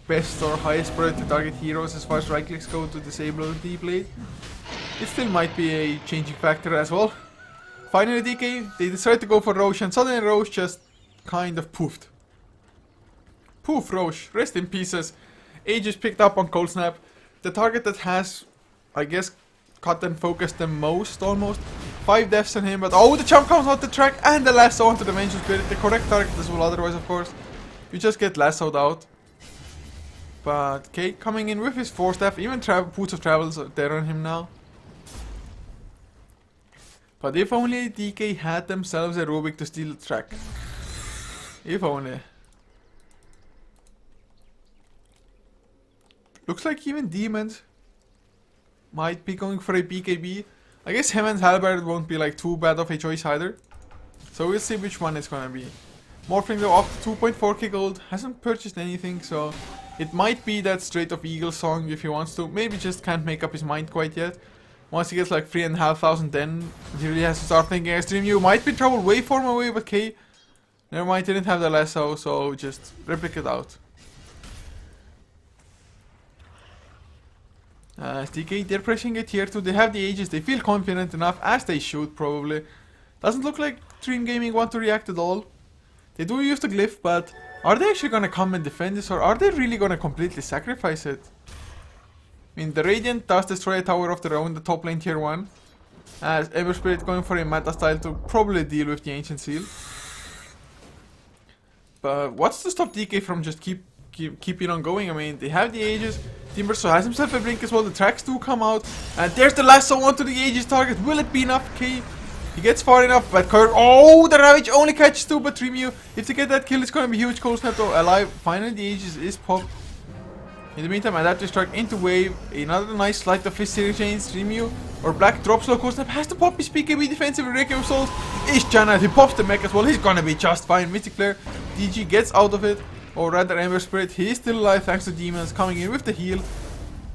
best or highest priority target heroes as far as right clicks go to disable the E-Blade. It still might be a changing factor as well. Finally DK, they decided to go for Roche and suddenly Roche just kind of poofed. Poof Roche, rest in pieces. Aegis picked up on Cold Snap. The target that has, I guess, cut and focused the most almost. 5 deaths on him, but oh, the jump comes out the track and the lasso onto the Dimension Spirit. The correct target as well, otherwise of course you just get lassoed out. But K coming in with his 4 staff, even Boots of Travels are there on him now. But if only DK had themselves a Rubik to steal the track. If only. Looks like even Demons might be going for a BKB. I guess him and Halberd won't be like too bad of a choice either. So we'll see which one it's gonna be. Morphling though up to 2.4k gold. Hasn't purchased anything, so it might be that straight of Eagle song if he wants to. Maybe just can't make up his mind quite yet. Once he gets like 3,500 then he really has to start thinking extreme. You might be trouble waveform away, but K. Never mind, didn't have the lasso, so just replicate out. DK, they're pressing it here too. They have the Aegis, they feel confident enough, as they should probably. Doesn't look like Dream Gaming want to react at all. They do use the glyph, but are they actually gonna come and defend this, or are they really gonna completely sacrifice it? I mean, the Radiant does destroy a tower of their own, the top lane tier 1. As Ember Spirit going for a meta style to probably deal with the Ancient Seal. But what's to stop DK from just keeping on going? I mean, they have the Aegis. Timbersaw has himself a blink as well. The tracks do come out. And there's the lasso onto the Aegis target. Will it be enough? K. He gets far enough, but Curve. Oh, the Ravage only catches 2, but Dreamyu. If they get that kill, it's gonna be huge. Cold Snap though alive. Finally, the Aegis is popped. In the meantime, Adaptive Strike into wave. Another nice Sleight of Fist series chains. Dreamyu or Black drops low. Cold Snap has to pop his BKB defensive Requiem of Souls. Is Janna. He pops the mech as well. He's gonna be just fine. Mystic Flare. DG gets out of it. Or rather, Ember Spirit. He is still alive thanks to Demons coming in with the heal.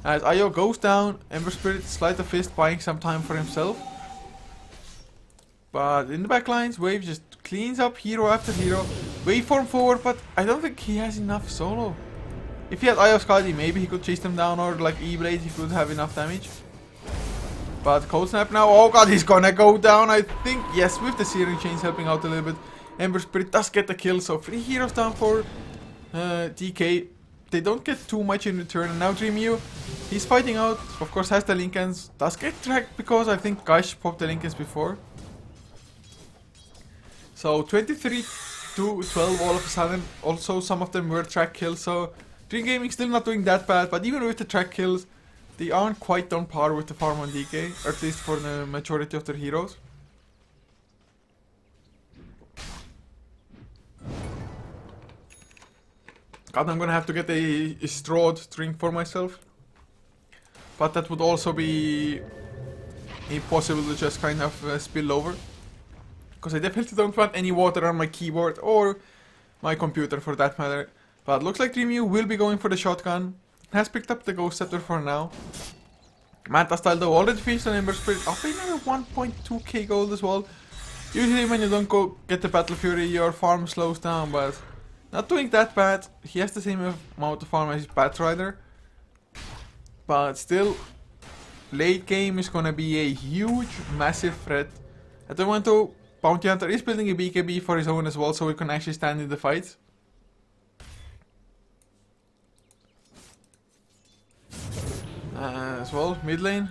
As Io goes down, Ember Spirit, Sleight of Fist, buying some time for himself. But in the backlines, Wave just cleans up hero after hero. Waveform forward, but I don't think he has enough solo. If he had Eye of Skadi, maybe he could chase them down, or like E-Blade, he could have enough damage. But Cold Snap now, oh god, he's gonna go down, I think. Yes, with the Searing Chains helping out a little bit. Ember Spirit does get the kill, so 3 heroes down for DK. They don't get too much in return. And now Dreamyu, he's fighting out. Of course, has the Linkens. Does get tracked because I think Gush popped the Linkens before. So 23 to 12 all of a sudden. Also, some of them were track kills. So Dream Gaming still not doing that bad. But even with the track kills, they aren't quite on par with the farm on DK. Or at least for the majority of their heroes. God, I'm gonna have to get a strawed drink for myself. But that would also be impossible to just kind of spill over. Because I definitely don't want any water on my keyboard or my computer for that matter. But looks like Dreamyu will be going for the shotgun. Has picked up the Ghost Scepter for now. Manta style though already finished on Ember Spirit. Up another 1.2k gold as well. Usually when you don't go get the Battle Fury, your farm slows down, but not doing that bad. He has the same amount of farm as his Batrider. But still, late game is gonna be a huge, massive threat At the moment though, Bounty Hunter is building a BKB for his own as well, so he can actually stand in the fight. As well, mid lane.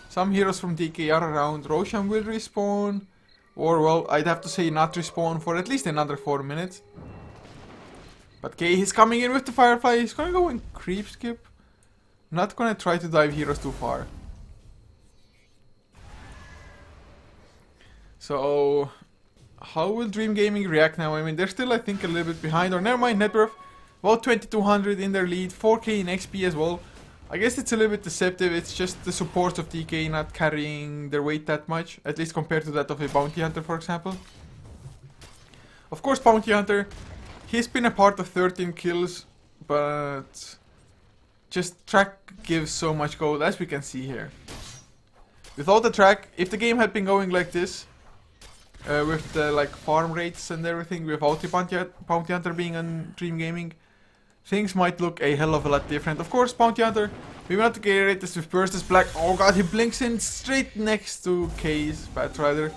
Some heroes from DK are around. Roshan will respawn. Or, well, I'd have to say not respawn for at least another 4 minutes. But K, he's coming in with the Firefly. He's gonna go and creep skip. Not gonna try to dive heroes too far. So, how will Dream Gaming react now? I mean, they're still, I think, a little bit behind. Or never mind, net worth. About 2200 in their lead. 4k in XP as well. I guess it's a little bit deceptive. It's just the support of DK not carrying their weight that much. At least compared to that of a Bounty Hunter, for example. Of course, Bounty Hunter, he's been a part of 13 kills. But just track gives so much gold, as we can see here. Without the track, if the game had been going like this, with the like farm rates and everything, without the Bounty Hunter being on Dream Gaming, things might look a hell of a lot different. Of course, Bounty Hunter, we want to get this with Burst Black. Oh god, he blinks in straight next to K's Batrider.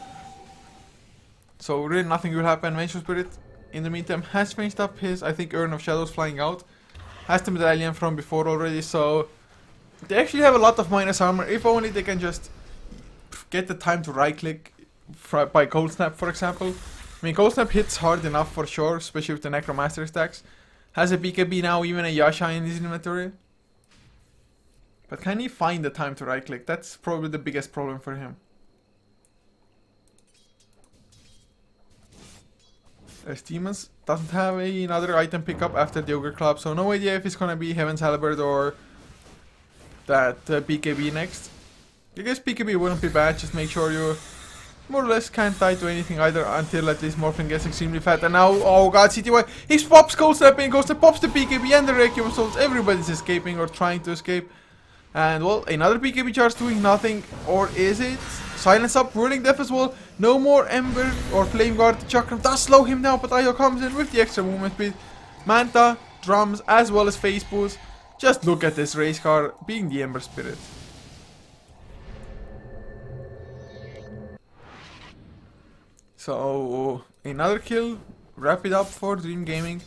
So really nothing will happen. Vengeful Spirit, in the meantime, has finished up his, I think, Urn of Shadows flying out. Has the medallion from before already, so they actually have a lot of minus armor. If only they can just get the time to right click by Cold Snap, for example. I mean, Cold Snap hits hard enough for sure, especially with the Necromaster stacks. Has a BKB now, even a Yasha in his inventory. But can he find the time to right click? That's probably the biggest problem for him. As Demons doesn't have another item pickup after the Ogre Club, so no idea if it's gonna be Heaven's Halberd or that BKB next. I guess BKB wouldn't be bad, just make sure you more or less can't die to anything either until at least Morphling gets extremely fat. And now, oh god, CTY, he pops Cold Snap in, Cold Snap pops the BKB and the Requiem Souls. Everybody's escaping or trying to escape. And well, another BKB charge doing nothing, or is it? Silence up, Whirling Death as well. No more Ember or Flame Guard. The Chakram does slow him down, but Io comes in with the extra movement speed. Manta, drums, as well as face boost. Just look at this race car being the Ember Spirit. So, another kill, wrap it up for Dream Gaming.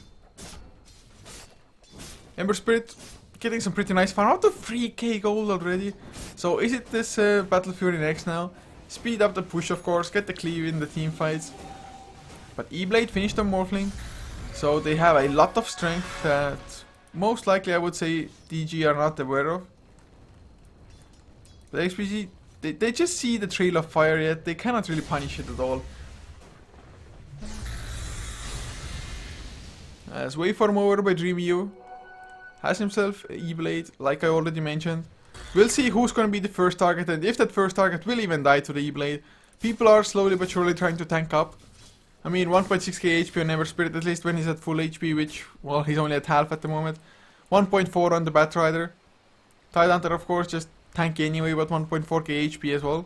Ember Spirit getting some pretty nice farm, out of 3k gold already. So is it this Battle Fury next now? Speed up the push, of course, get the cleave in the team fights. But E-Blade finished on Morphling, so they have a lot of strength that most likely I would say DG are not aware of. The XPG, they just see the trail of fire yet, they cannot really punish it at all. As Waveform over by DreamU has himself E-Blade, like I already mentioned. We'll see who's gonna be the first target, and if that first target will even die to the E-Blade. People are slowly but surely trying to tank up. I mean, 1.6k HP on Ember Spirit, at least when he's at full HP, which, well, he's only at half at the moment. 1.4 on the Batrider. Tidehunter, of course, just tanky anyway, but 1.4k HP as well.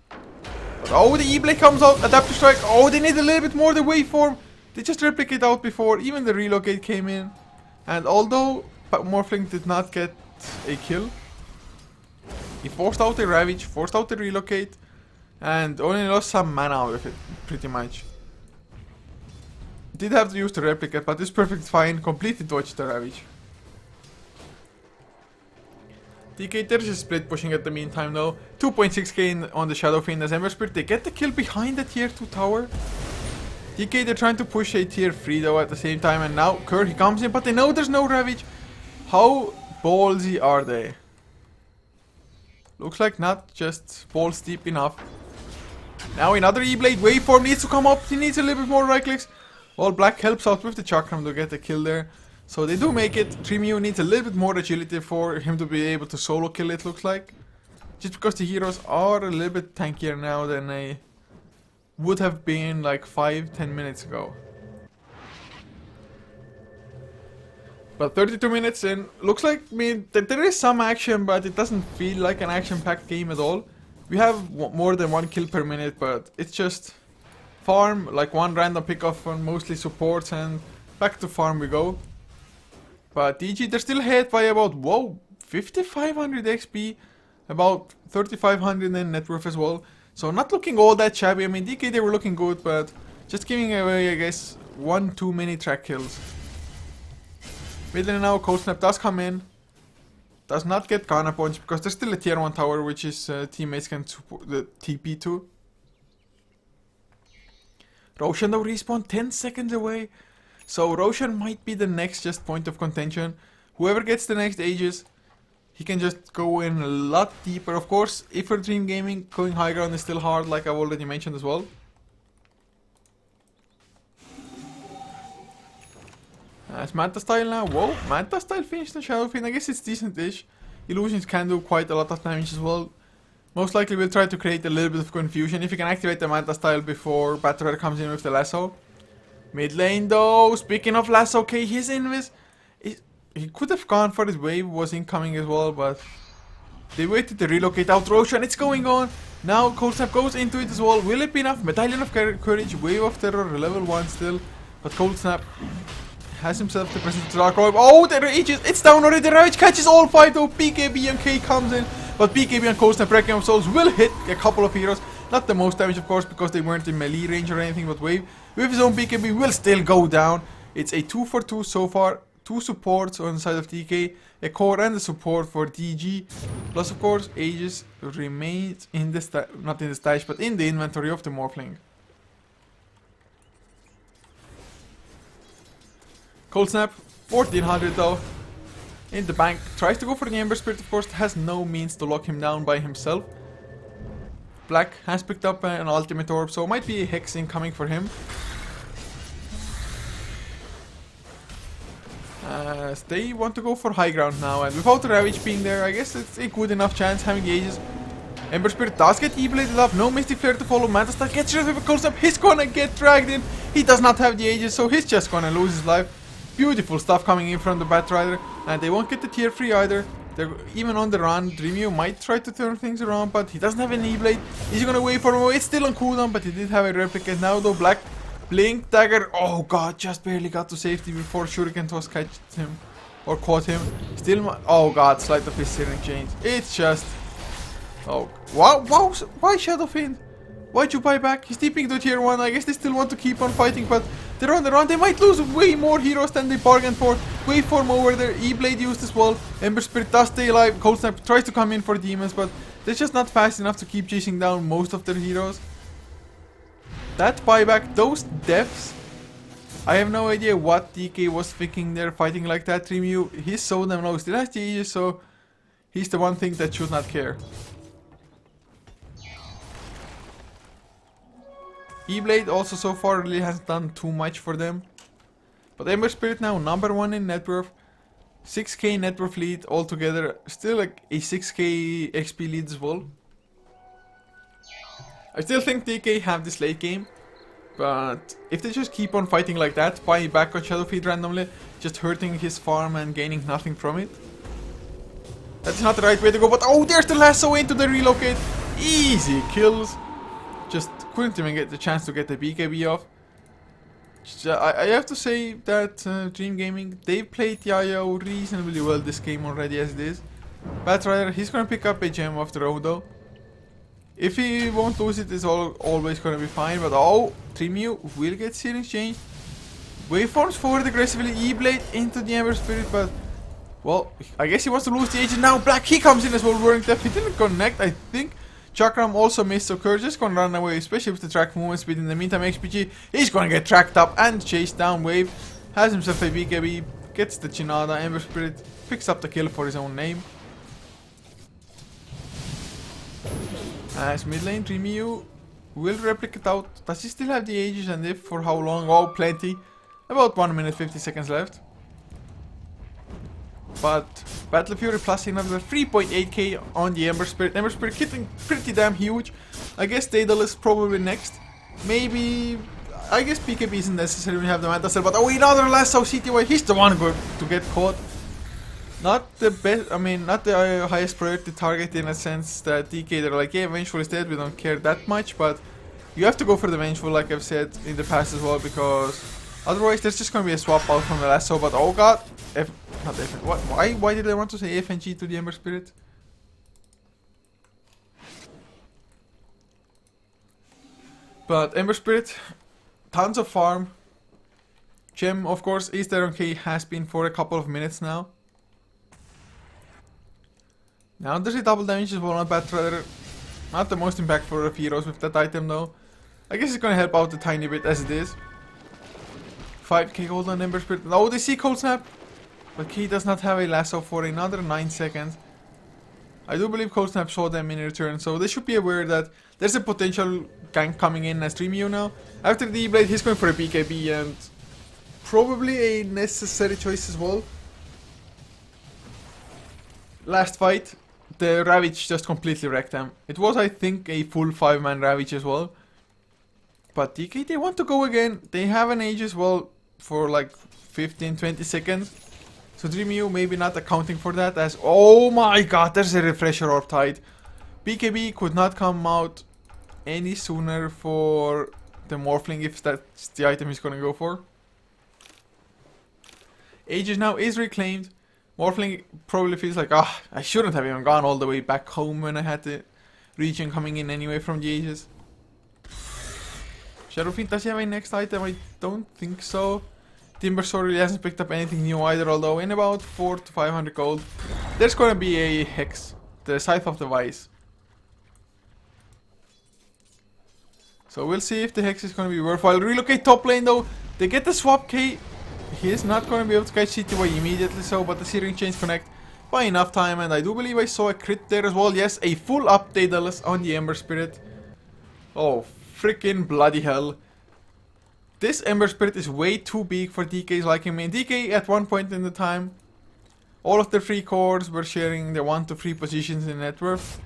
But, oh, the E-Blade comes out, Adaptive Strike. Oh, they need a little bit more, the Waveform. They just replicate out before, even the Relocate came in. And although Morphling did not get a kill, he forced out a Ravage, forced out a Relocate, and only lost some mana out of it, pretty much. Did have to use the Replicate, but it's perfectly fine, completely dodged the Ravage. DK, there's a split pushing at the meantime though. 2.6k on the Shadow Fiend as Ember Spirit. They get the kill behind the tier 2 tower. DK, they're trying to push a tier 3 though at the same time, and now Kerr, he comes in, but they know there's no Ravage. How ballsy are they? Looks like not just balls deep enough. Now another E-Blade, Waveform needs to come up, he needs a little bit more right clicks. Well, Black helps out with the Chakram to get the kill there. So they do make it. DreamU needs a little bit more agility for him to be able to solo kill it, looks like. Just because the heroes are a little bit tankier now than they would have been like 5-10 minutes ago. But 32 minutes in, looks like, I mean, there is some action, but it doesn't feel like an action-packed game at all. We have more than 1 kill per minute, but it's just farm, like one random pickoff on mostly supports, and back to farm we go. But DG, they're still ahead by about, whoa, 5500 XP, about 3500 in net worth as well. So not looking all that shabby. I mean, DK, they were looking good, but just giving away, I guess, one too many track kills. Mid lane now, Cold Snap does come in. Does not get Ghana points because there's still a tier 1 tower which his teammates can support the TP to. Roshan though respawn 10 seconds away. So Roshan might be the next just point of contention. Whoever gets the next Aegis, he can just go in a lot deeper. Of course, if for Dream Gaming, going high ground is still hard, like I've already mentioned as well. It's Manta style now. Whoa, Manta style finished the Shadow Fiend. I guess it's decent-ish. Illusions can do quite a lot of damage as well. Most likely we'll try to create a little bit of confusion if you can activate the Manta style before Battle Rider comes in with the lasso. Mid lane though, speaking of lasso, okay, his invis. He could have gone for his wave, was incoming as well, but they waited to relocate out Roshan. It's going on. Now Cold Snap goes into it as well. Will it be enough? Medallion of Courage, Wave of Terror, level 1 still. But Cold Snap has himself the presence to Dark Orb. Oh, the Aegis, it's down already. The Ravage catches all 5 though. BKB and K comes in. But BKB and Cold Snap Requiem of Souls will hit a couple of heroes. Not the most damage, of course, because they weren't in melee range or anything, but Wave with his own BKB will still go down. It's a 2 for 2 so far. 2 supports on the side of DK, a core and a support for DG. Plus, of course, Aegis remains in the not in the stash, but in the inventory of the Morphling. Cold Snap, 1400 though. In the bank, tries to go for the Ember Spirit, of course, has no means to lock him down by himself. Black has picked up an ultimate orb, so might be a Hex incoming for him. They want to go for high ground now, and without the Ravage being there, I guess it's a good enough chance having the Aegis. Ember Spirit does get E-bladed up, no Mystic Flare to follow. Manta Style gets rid of a Cold Snap, he's gonna get dragged in. He does not have the Aegis, so he's just gonna lose his life. Beautiful stuff coming in from the Bat Rider, and they won't get the tier 3 either. They're even on the run. Dreamio might try to turn things around, but he doesn't have an E-blade. He's gonna wait for him. It's still on cooldown, but he did have a replicate. Now though, Black Blink Dagger. Oh god, just barely got to safety before Shuriken Toss catched him. Or caught him. Still, oh god, Sleight of Fist Searing Chains. It's just... Oh, wow, why Shadow Fiend? Why'd you buy back? He's TPing to tier 1. I guess they still want to keep on fighting, but they're on the run. They might lose way more heroes than they bargained for. Waveform over there. E-Blade used as well. Ember Spirit does stay alive. Cold Snap tries to come in for demons, but they're just not fast enough to keep chasing down most of their heroes. That buyback, those deaths, I have no idea what DK was thinking there fighting like that. Dreamio, he's so damn low. Still has the Aegis, so he's the one thing that should not care. E-Blade also so far really hasn't done too much for them. But Ember Spirit now number 1 in net worth. 6k net worth lead altogether. Still like a 6k XP lead as well. I still think DK have this late game. But if they just keep on fighting like that, buying back on Shadow Fiend randomly, just hurting his farm and gaining nothing from it, that's not the right way to go. But oh, there's the lasso into the relocate. Easy kills. Just couldn't even get the chance to get the BKB off. I have to say that Dream Gaming, they've played the IO reasonably well this game already as it is. Bat Rider, he's gonna pick up a gem off the road though. If he won't lose it, it's always gonna be fine. But oh, Dreamio will get Searing Change. Waveforms forward aggressively, E-Blade into the Ember Spirit, but well, I guess he wants to lose the agent now. Black, he comes in as well, wearing death. He didn't connect, I think. Chakram also missed, so Kurz is gonna run away, especially with the track movement speed. In the meantime, XPG is gonna get tracked up and chased down. Wave has himself a BKB, gets the Chinada. Ember Spirit picks up the kill for his own name. As mid lane, Dreamio will replicate out. Does he still have the Aegis, and if for how long? Oh, plenty. About 1 minute 50 seconds left. But Battle Fury plus another 3.8k on the Ember Spirit. Ember Spirit getting pretty damn huge. I guess Daedal is probably next. Maybe... I guess BKB isn't necessary when you have the Manta Cell. But oh, another lasso CTY. He's the one going to get caught. Not the best, I mean, not the highest priority target in a sense that DK, they're like, yeah, Vengeful is dead, we don't care that much, but you have to go for the Vengeful, like I've said in the past as well, because otherwise there's just gonna be a swap out from the lasso. But oh god, not F, why did I want to say FNG to the Ember Spirit? But Ember Spirit, tons of farm. Gem, of course, is there on K, has been for a couple of minutes now. Now there's a double damage as well on Batrider. Not the most impactful of heroes with that item though. I guess it's gonna help out a tiny bit as it is. 5k gold on Ember Spirit. Oh, they see Cold Snap. But K does not have a lasso for another 9 seconds. I do believe Cold Snap saw them in return, so they should be aware that there's a potential gank coming in as Dreamio now. After the E-Blade, he's going for a BKB and probably a necessary choice as well. Last fight, the Ravage just completely wrecked them. It was, I think, a full 5-man Ravage as well. But DK, they want to go again. They have an age as well for like 15-20 seconds. So Dreamio maybe not accounting for that as... Oh my god, there's a Refresher Orb Tide. BKB could not come out any sooner for the Morphling if that's the item he's gonna go for. Aegis now is reclaimed. Morphling probably feels like, ah, I shouldn't have even gone all the way back home when I had the region coming in anyway from the Aegis. Shadowfiend, does he have a next item? I don't think so. Timbersaw really hasn't picked up anything new either, although in about 400 to 500 gold, there's gonna be a Hex, the Scythe of the Wise. So we'll see if the Hex is gonna be worthwhile. Relocate top lane though, they get the swap K. He is not gonna be able to catch CTY immediately so, but the Searing Chains connect by enough time, and I do believe I saw a crit there as well. Yes, a full update on the Ember Spirit. Oh, freaking bloody hell. This Ember Spirit is way too big for DK's liking. I mean, DK at one point in the time, all of the free cores were sharing the 1 to 3 positions in net worth.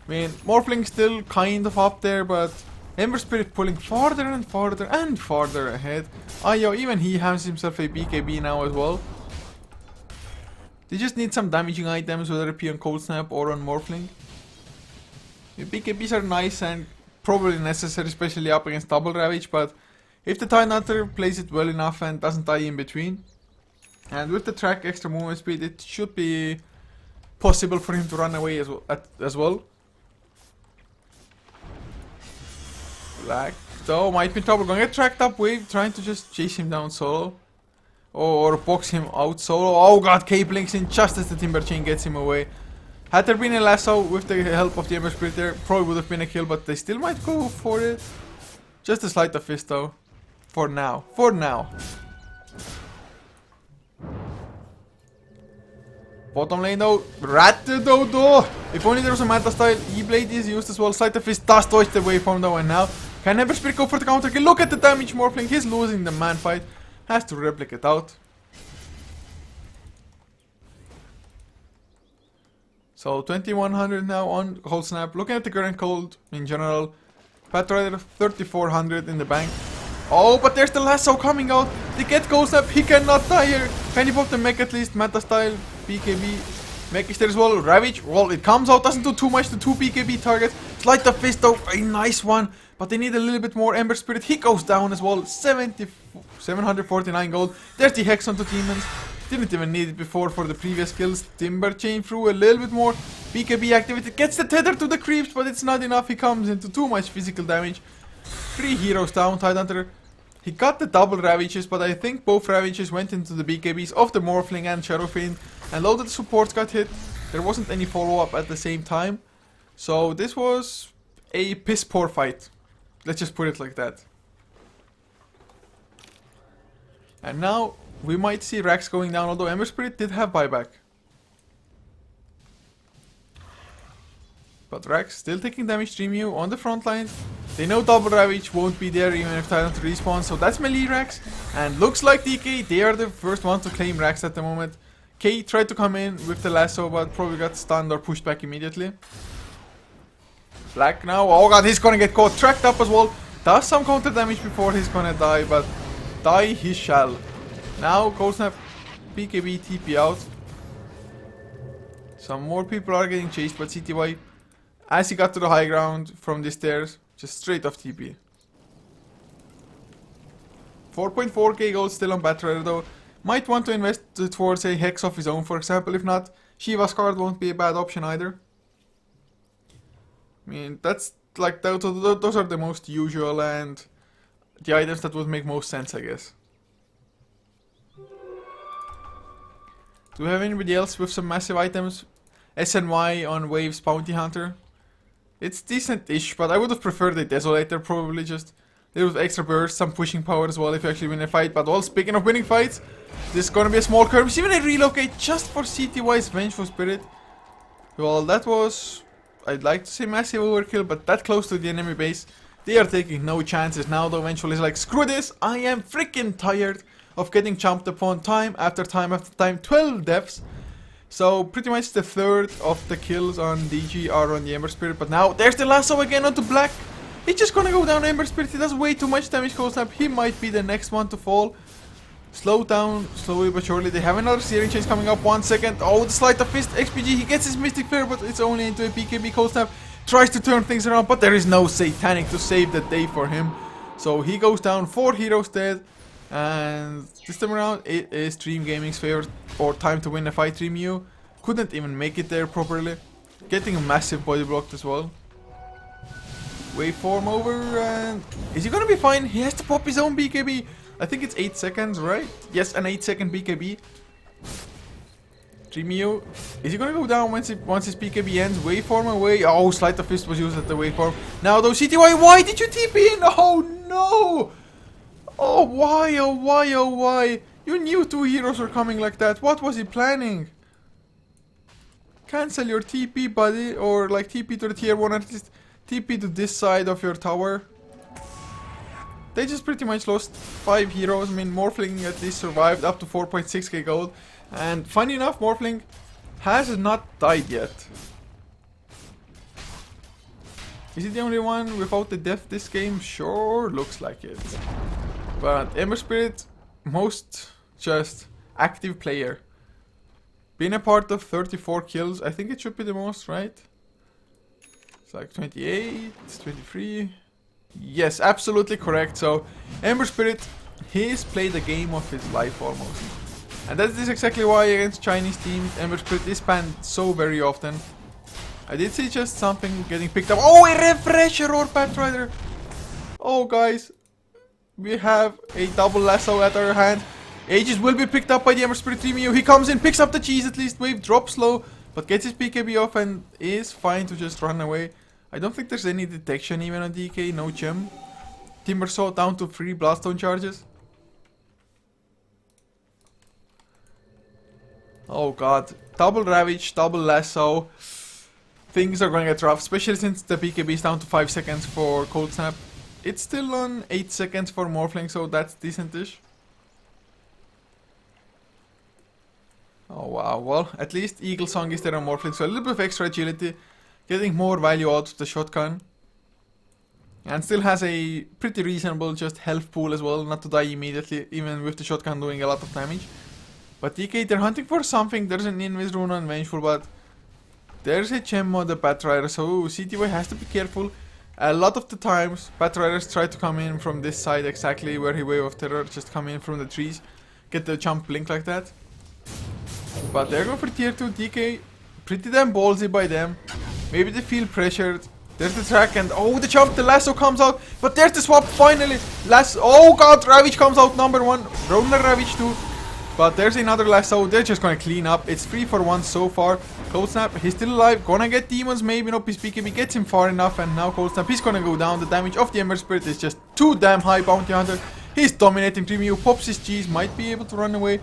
I mean, Morphling still kind of up there, but Ember Spirit pulling farther and farther and farther ahead. Ayo, even he has himself a BKB now as well. They just need some damaging items, whether it be on Cold Snap or on Morphling. The BKBs are nice and probably necessary, especially up against Double Ravage, but if the Tide Hunter plays it well enough and doesn't die in between, and with the track extra movement speed, it should be possible for him to run away as well. Black, though, might be trouble. Gonna get tracked up wave, trying to just chase him down solo. Or box him out solo. Oh god, K blinks in just as the Timber Chain gets him away. Had there been a lasso with the help of the Ember Spirit there, probably would have been a kill, but they still might go for it. Just a sleight of fist though. For now. For now. Bottom lane though. Rat-a-do-do. If only there was a Manta style. E-Blade is used as well. Sleight of fist does dodge the waveform though, and now can Ember Spirit go for the counter kill? Look at the damage Morphling. He's losing the man fight. Has to replicate out. So 2100 now on Cold Snap. Looking at the current cold in general. Batrider 3400 in the bank. Oh, but there's the lasso coming out. They get Cold Snap. He cannot die here. Can he pop the mech at least? Meta style. BKB. Mech is there as well. Ravage. Well, it comes out. Doesn't do too much to 2 BKB targets. Sleight of fist though. A nice one. But they need a little bit more Ember Spirit. He goes down as well. 749 gold. There's the Hex onto Demons. Didn't even need it before for the previous kills. Timber Chain through a little bit more. BKB activity. Gets the tether to the creeps, but it's not enough. He comes into too much physical damage. 3 heroes down. Tide Hunter. He got the double Ravages, but I think both Ravages went into the BKBs of the Morphling and Shadowfiend. And loads of the supports got hit. There wasn't any follow-up at the same time. So this was a piss poor fight. Let's just put it like that. And now we might see Rax going down, although Ember Spirit did have buyback. But Rax still taking damage. Dreamio on the front line. They know Double Ravage won't be there even if Tyrant respawns, so that's melee Rax. And looks like DK, they are the first one to claim Rax at the moment. K tried to come in with the lasso, but probably got stunned or pushed back immediately. Black now. Oh god, he's gonna get caught. Tracked up as well. Does some counter damage before he's gonna die, but die he shall. Now Cold Snap, BKB, TP out. Some more people are getting chased by CTY. As he got to the high ground from the stairs, just straight off TP. 4.4k gold still on Batrider though. Might want to invest towards a Hex of his own, for example. If not, Shiva's card won't be a bad option either. I mean, that's like those are the most usual and the items that would make most sense, I guess. Do we have anybody else with some massive items? SNY on Waves Bounty Hunter. It's decent-ish, but I would have preferred the Desolator, probably just a little extra burst, some pushing power as well if you actually win a fight. But well, speaking of winning fights, this is gonna be a small curve. Even a relocate just for CTY's Vengeful Spirit. Well, that was, I'd like to say massive overkill, but that close to the enemy base, they are taking no chances. Now though, Vengeful is like, screw this, I am freaking tired of getting jumped upon time after time after time. 12 deaths. So pretty much the third of the kills on DG are on the Ember Spirit. But now there's the lasso again onto Black. He's just gonna go down Ember Spirit. He does way too much damage, Cold Snap. He might be the next one to fall. Slow down, slowly but surely. They have another Searing Chains coming up. 1 second. Oh, the Sleight of Fist. XPG, he gets his Mystic Flare, but it's only into a BKB. Cold Snap tries to turn things around, but there is no Satanic to save the day for him. So he goes down. 4 heroes dead. And this time around, it is Dream Gaming's favorite or time to win a fight. Dream U couldn't even make it there properly. Getting a massive body blocked as well. Waveform over, and is he gonna be fine? He has to pop his own BKB. I think it's 8 seconds, right? Yes, an 8-second BKB. Dream U, is he gonna go down once his BKB ends? Waveform away. Oh, Sleight of Fist was used at the waveform. Now though, CTY, why did you TP in? Oh no! Oh why, oh why, oh why? You knew 2 heroes were coming like that. What was he planning? Cancel your TP, buddy, or like TP to the tier 1, at least TP to this side of your tower. They just pretty much lost 5 heroes. I mean, Morphling at least survived up to 4.6k gold. And funny enough, Morphling has not died yet. Is he the only one without the death this game? Sure, looks like it. But Ember Spirit, most just active player. Been a part of 34 kills. I think it should be the most, right? It's like 28, 23. Yes, absolutely correct. So, Ember Spirit, he's played the game of his life almost. And that is exactly why against Chinese teams, Ember Spirit is banned so very often. I did see just something getting picked up. Oh, a refresher or Batrider. Oh, guys. We have a double lasso at our hand. Aegis will be picked up by the Ember Spirit Dream U. He comes in, picks up the cheese at least. Wave drops low, but gets his BKB off and is fine to just run away. I don't think there's any detection even on DK. No gem. Timbersaw down to 3 Blaststone charges. Oh god. Double Ravage, double Lasso. Things are going to get rough, especially since the BKB is down to 5 seconds for Cold Snap. It's still on 8 seconds for Morphling, so that's decent-ish. Oh wow, well, at least Eagle Song is there on Morphling, so a little bit of extra agility. Getting more value out of the shotgun. And still has a pretty reasonable just health pool as well, not to die immediately, even with the shotgun doing a lot of damage. But DK, they're hunting for something. There's an Invis rune on Vengeful, but there's a gem on the Batrider, so CTY has to be careful. A lot of the times, Batriders try to come in from this side exactly where he Wave of Terror, just come in from the trees, get the jump blink like that. But they're going for tier 2 DK, pretty damn ballsy by them. Maybe they feel pressured. There's the track and oh, the jump, the lasso comes out, but there's the swap finally. Oh god, Ravage comes out number 1, Roner Ravage 2. But there's another lasso, they're just gonna clean up. It's 3 for 1 so far. Cold Snap, he's still alive, gonna get demons, maybe not. His BKB gets him far enough, and now Cold Snap, he's gonna go down. The damage of the Ember Spirit is just too damn high. Bounty Hunter, he's dominating Dream U, pops his cheese, might be able to run away.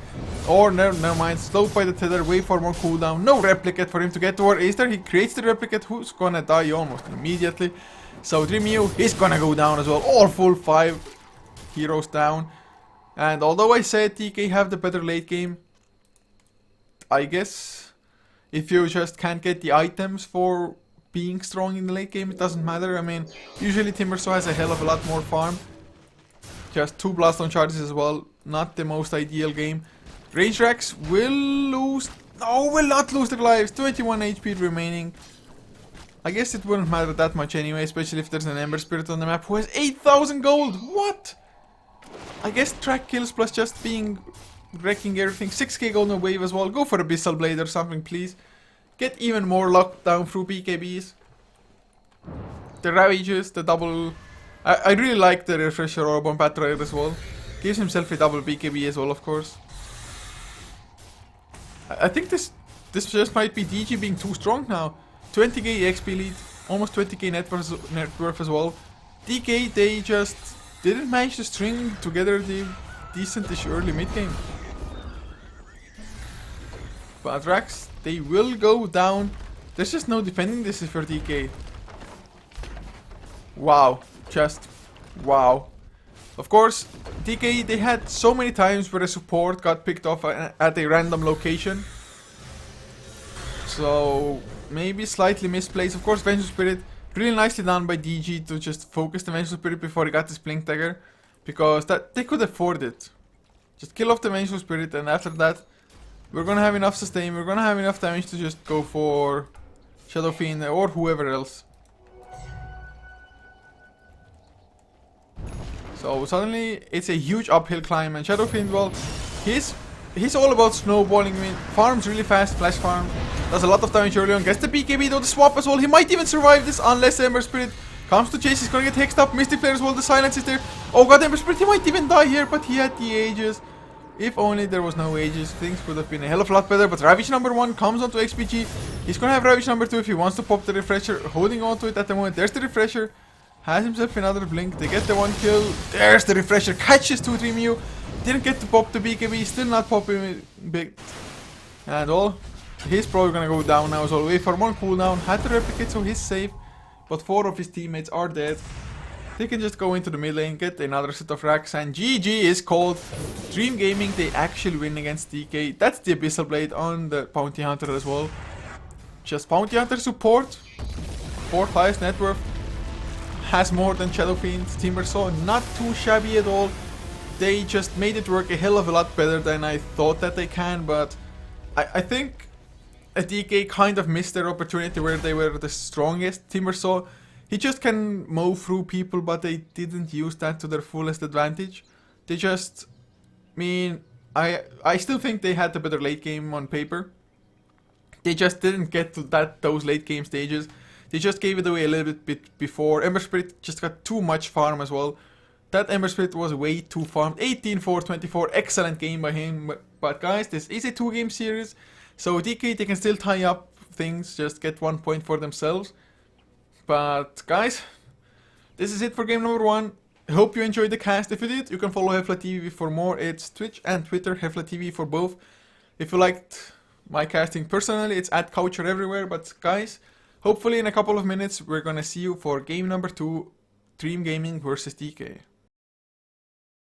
Or never mind, slowed by the tether, wait for one cooldown. No replicate for him to get to our Acer. He creates the replicate, who's gonna die almost immediately. So Dream U, he's gonna go down as well. All full 5 heroes down. And although I said TK have the better late game, I guess if you just can't get the items for being strong in the late game, it doesn't matter. I mean, usually Timbersaw has a hell of a lot more farm. Just 2 Blaststone charges as well. Not the most ideal game. Range Racks will lose. No, will not lose their lives. 21 HP remaining. I guess it wouldn't matter that much anyway, especially if there's an Ember Spirit on the map who has 8,000 gold. What? I guess track kills plus just being wrecking everything. 6k gold on wave as well. Go for Abyssal Blade or something, please. Get even more locked down through BKBs. the Ravages, the double... I really like the Refresher Orb on Patroyer as well. Gives himself a double BKB as well, of course. I think this just might be DG being too strong now. 20k XP lead, almost 20k net worth as well. DK, they just didn't manage to string together the decentish early mid game. But Rax, they will go down. There's just no defending this for DK. Wow, just wow. Of course, DK, they had so many times where a support got picked off at a random location. So, maybe slightly misplaced. Of course, Vengeful Spirit, really nicely done by DG to just focus the Vengeful Spirit before he got his Blink Dagger. Because that they could afford it. Just kill off the Vengeful Spirit, and after that, we're gonna have enough sustain, we're gonna have enough damage to just go for Shadow Fiend or whoever else. So suddenly it's a huge uphill climb, and Shadow Fiend, well, he's all about snowballing. I mean, farms really fast, flash farm, does a lot of damage early on, gets the BKB though, the swap as well. He might even survive this unless Ember Spirit comes to chase. He's gonna get hexed up. Mystic Flare as well, the silence is there. Oh god, Ember Spirit, he might even die here, but he had the Aegis. If only there was no Aegis, things would have been a hell of a lot better. But Ravage number 1 comes onto XPG. He's gonna have Ravage number 2 if he wants to pop the Refresher, holding on to it at the moment. There's the Refresher. Has himself another Blink. They get the 1 kill. There's the Refresher. Catches 2-3 Mew. Didn't get to pop the BKB. Still not popping it big. And all. He's probably gonna go down now as well. Wait for 1 cooldown. Had to replicate, so he's safe. But 4 of his teammates are dead. They can just go into the mid lane, get another set of racks, and GG is called. Dream Gaming, they actually win against DK. That's the Abyssal Blade on the Bounty Hunter as well. Just Bounty Hunter support. 4th highest net worth. Has more than Shadow Fiend. Timbersaw, not too shabby at all. They just made it work a hell of a lot better than I thought that they can, but I think a DK kind of missed their opportunity where they were the strongest. Timbersaw, he just can mow through people, but they didn't use that to their fullest advantage. They just... I mean, I still think they had the better late game on paper. They just didn't get to those late game stages. They just gave it away a little bit before. Ember Spirit just got too much farm as well. That Ember Spirit was way too farmed. 18-4-24, excellent game by him. But guys, this is a 2-game series. So DK, they can still tie up things, just get 1 point for themselves. But guys, this is it for game number 1. I hope you enjoyed the cast. If you did, you can follow HeflaTV for more. It's Twitch and Twitter, HeflaTV for both. If you liked my casting personally, it's @Coucher everywhere. But guys, hopefully in a couple of minutes, we're gonna see you for game number 2, Dream Gaming versus DK.